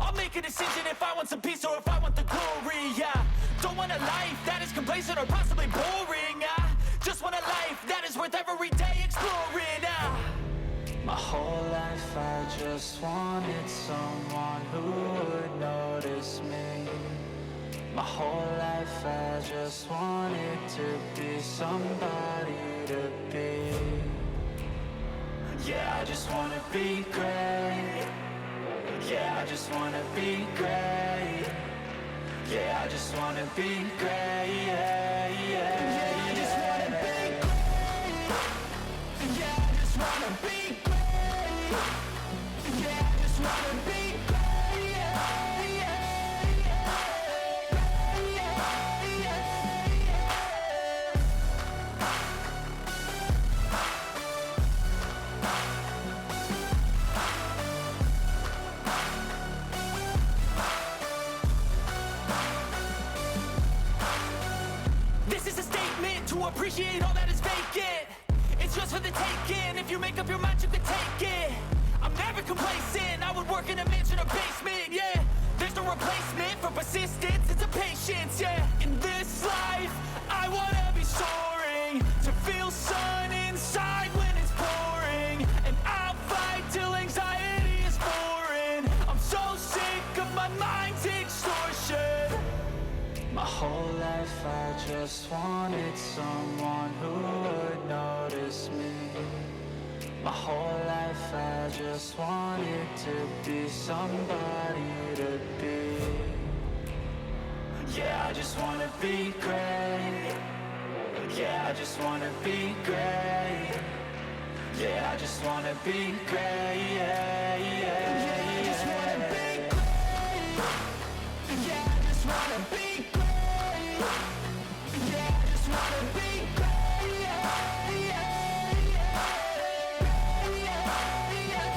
I'll make a decision if I want some peace or if I want the glory. Yeah, don't want a life that is complacent or possibly boring. I just want a life that is worth every day exploring. My whole life I just wanted someone who would notice me. My whole life I just wanted to be somebody to be. Yeah, I just wanna be great. Yeah, I just wanna be great. Yeah, I just wanna be great. Yeah, yeah, I just wanna be great. Yeah, I just wanna be great. Yeah, I just wanna be great. Yeah, yeah, yeah, yeah, yeah. This is a statement to appreciate all that is vacant. It's yours for the taking. If you make up your mind, you can take it. I'm never complacent. I would work in a mansion or basement. Yeah, there's no replacement for persistence. It's a patience. Yeah, in this life, I wanna be soaring to feel sun inside when it's pouring, and I'll mind's extortion. My whole life I just wanted someone who would notice me. My whole life I just wanted to be somebody to be. Yeah, I just wanna be great. Yeah, I just wanna be great. Yeah, I just wanna be great. Yeah, yeah, yeah, I just wanna be great. Yeah, I just wanna be great. Yeah, I just wanna be great. Yeah, yeah, yeah, yeah, yeah,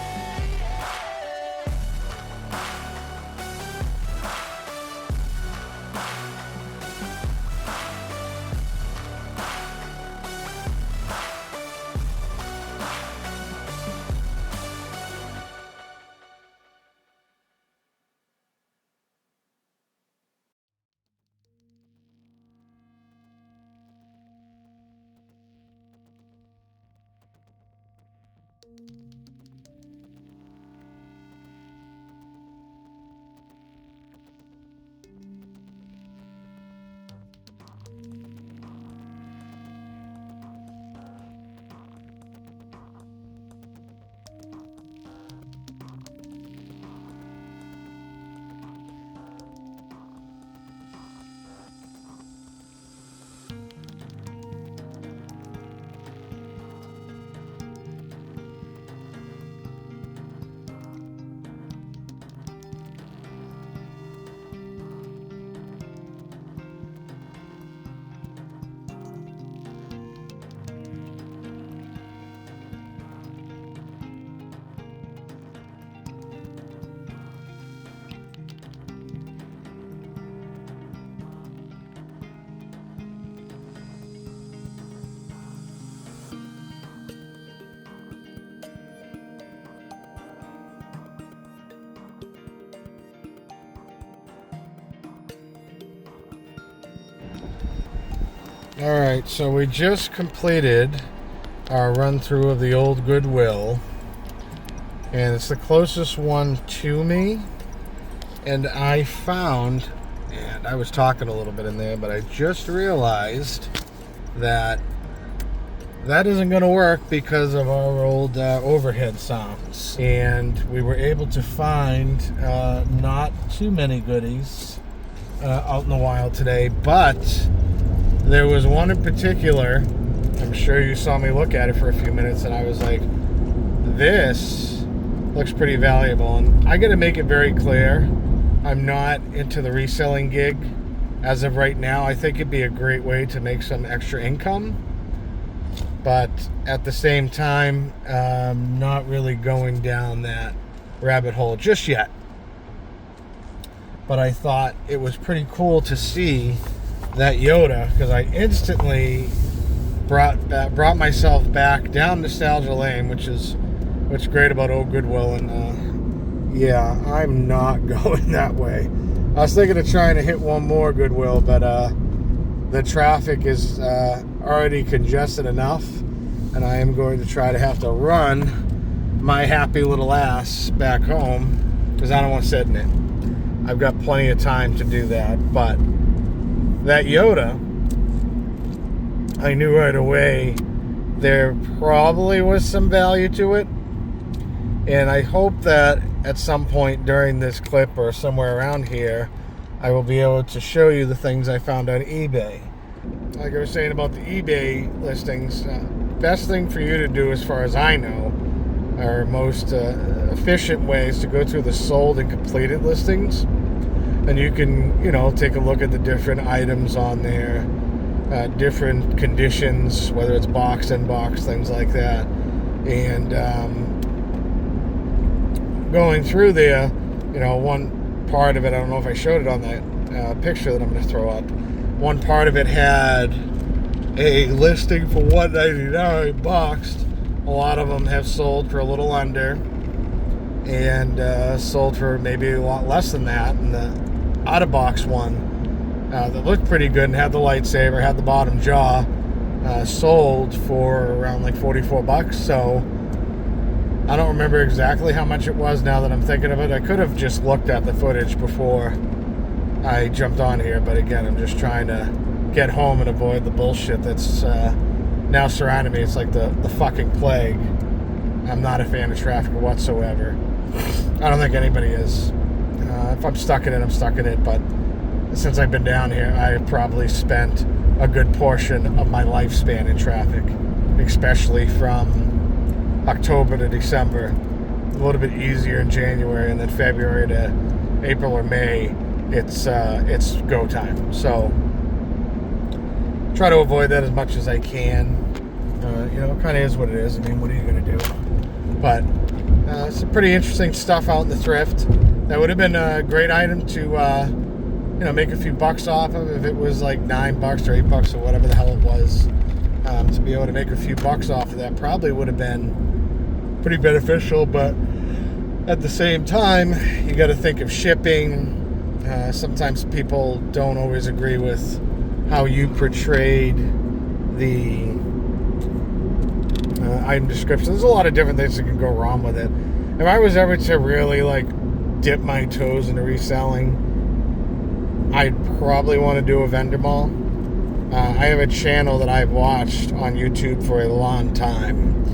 Alright, so we just completed our run through of the old Goodwill, and it's the closest one to me. And I found, and I was talking a little bit in there, but I just realized that that isn't going to work because of our old overhead sounds. And we were able to find not too many goodies out in the wild today, but there was one in particular. I'm sure you saw me look at it for a few minutes, and I was like, this looks pretty valuable. And I got to make it very clear, I'm not into the reselling gig as of right now. I think it'd be a great way to make some extra income, but at the same time, not really going down that rabbit hole just yet. But I thought it was pretty cool to see that Yoda, because I instantly brought myself back down nostalgia lane, which is what's great about old Goodwill. And yeah, I'm not going that way. I was thinking of trying to hit one more Goodwill, but the traffic is already congested enough, and I am going to try to have to run my happy little ass back home because I don't want to sit in it. I've got plenty of time to do that, but that Yoda, I knew right away there probably was some value to it, and I hope that at some point during this clip or somewhere around here I will be able to show you the things I found on eBay. Like I was saying about the eBay listings, best thing for you to do, as far as I know, or most efficient ways to go through the sold and completed listings. And you can, take a look at the different items on there, different conditions, whether it's boxed, unboxed, things like that. And going through there, one part of it, I don't know if I showed it on that picture that I'm going to throw up. One part of it had a listing for $199 boxed. A lot of them have sold for a little under, and sold for maybe a lot less than that. And the out-of-box one that looked pretty good and had the lightsaber, had the bottom jaw, sold for around like $44. So I don't remember exactly how much it was now that I'm thinking of it. I could have just looked at the footage before I jumped on here, but again, I'm just trying to get home and avoid the bullshit that's now surrounding me. It's like the fucking plague. I'm not a fan of traffic whatsoever. I don't think anybody is. If I'm stuck in it, I'm stuck in it, but since I've been down here, I have probably spent a good portion of my lifespan in traffic, especially from October to December. A little bit easier in January, and then February to April or May, it's go time. So try to avoid that as much as I can. It kind of is what it is. I mean, what are you going to do? But some pretty interesting stuff out in the thrift. That would have been a great item to make a few bucks off of if it was like $9 or $8 or whatever the hell it was. To be able to make a few bucks off of that probably would have been pretty beneficial, but at the same time, you got to think of shipping. Sometimes people don't always agree with how you portrayed the item description. There's a lot of different things that can go wrong with it. If I was ever to really dip my toes into reselling, I'd probably want to do a vendor mall. I have a channel that I've watched on YouTube for a long time,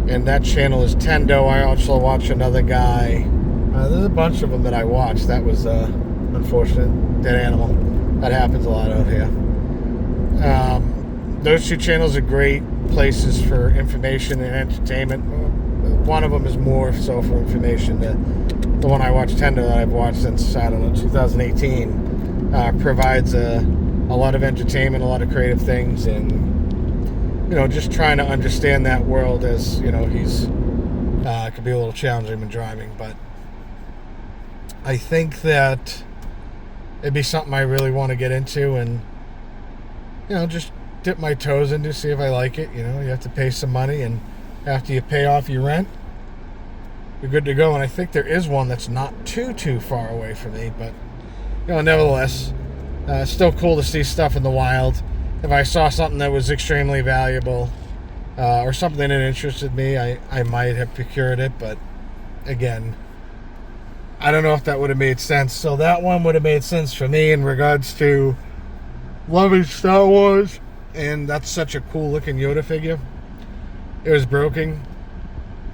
and that channel is Tendo. I also watch another guy. There's a bunch of them that I watch. That was unfortunate. Dead animal. That happens a lot out here. Those two channels are great places for information and entertainment. One of them is more so for information. The one I watch, Tendo, that I've watched since, 2018, provides a lot of entertainment, a lot of creative things, and just trying to understand that world, as he's it could be a little challenging when driving, but I think that it'd be something I really want to get into and just dip my toes into, see if I like it. You have to pay some money, and after you pay off your rent, you're good to go. And I think there is one that's not too far away from me, but nevertheless, it's still cool to see stuff in the wild. If I saw something that was extremely valuable or something that interested me, I might have procured it, but again, I don't know if that would have made sense. So that one would have made sense for me in regards to loving Star Wars, and that's such a cool looking Yoda figure. It was broken.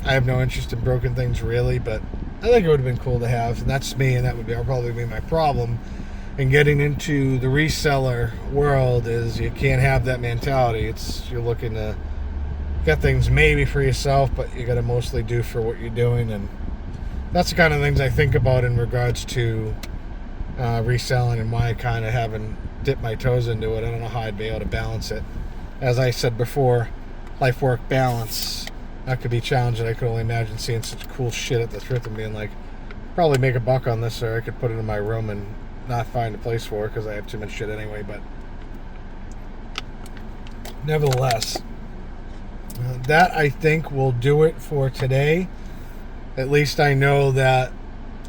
I have no interest in broken things really, but I think it would have been cool to have, and that's me, and that would probably be my problem in getting into the reseller world, is you can't have that mentality. You're looking to get things maybe for yourself, but you got to mostly do for what you're doing, and that's the kind of things I think about in regards to reselling, and why I kind of haven't dipped my toes into it. I don't know how I'd be able to balance it. As I said before, life-work balance, that could be challenging. I could only imagine seeing such cool shit at the thrift and being like, probably make a buck on this, or I could put it in my room and not find a place for it because I have too much shit anyway. But nevertheless, that I think will do it for today. At least I know that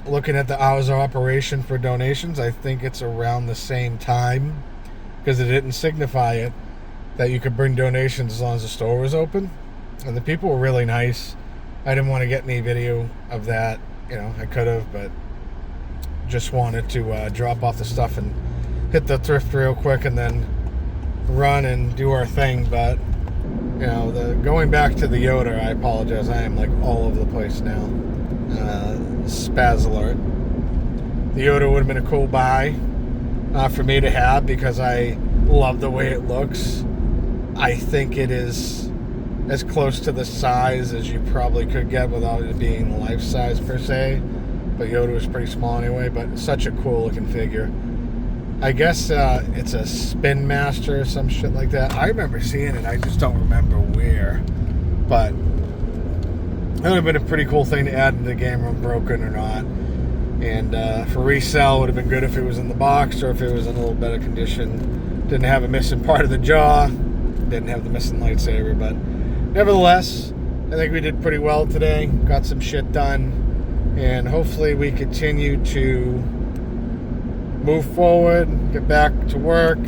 looking at the hours of operation for donations, I think it's around the same time, because it didn't signify it, that you could bring donations as long as the store was open. And the people were really nice. I didn't want to get any video of that. I could have, but just wanted to drop off the stuff and hit the thrift real quick and then run and do our thing. But going back to the Yoda, I apologize. I am all over the place now. Spaz alert. The Yoda would have been a cool buy for me to have, because I love the way it looks. I think it is as close to the size as you probably could get without it being life size per se. But Yoda was pretty small anyway, but such a cool looking figure. I guess it's a Spin Master or some shit like that. I remember seeing it, I just don't remember where. But it would have been a pretty cool thing to add into the game, room, broken or not. And for resale, it would have been good if it was in the box, or if it was in a little better condition. Didn't have a missing part of the jaw, didn't have the missing lightsaber. But nevertheless, I think we did pretty well today. Got some shit done. And hopefully we continue to move forward, get back to work,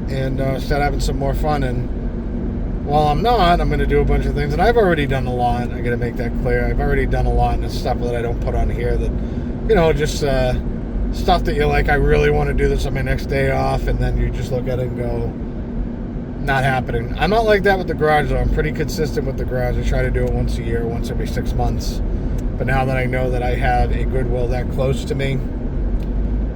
and start having some more fun, and while I'm not, I'm going to do a bunch of things. And I've already done a lot. I got to make that clear. I've already done a lot, and it's stuff that I don't put on here that, you know, just stuff that you're like, I really want to do this on my next day off, and then you just look at it and go, not happening. I'm not like that with the garage, though. I'm pretty consistent with the garage. I try to do it once a year, once every 6 months. But now that I know that I have a Goodwill that close to me,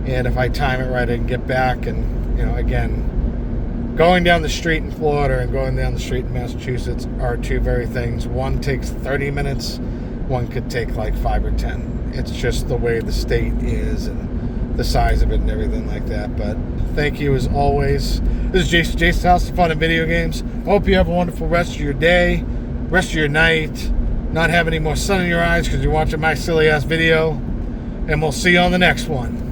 and if I time it right, I can get back. And, you know, again, going down the street in Florida and going down the street in Massachusetts are two very things. One takes 30 minutes. One could take like 5 or 10. It's just the way the state is and the size of it and everything like that. But thank you as always. This is Jason. Jason's House of Fun and Video Games. I hope you have a wonderful rest of your day, rest of your night. Not have any more sun in your eyes because you're watching my silly ass video. And we'll see you on the next one.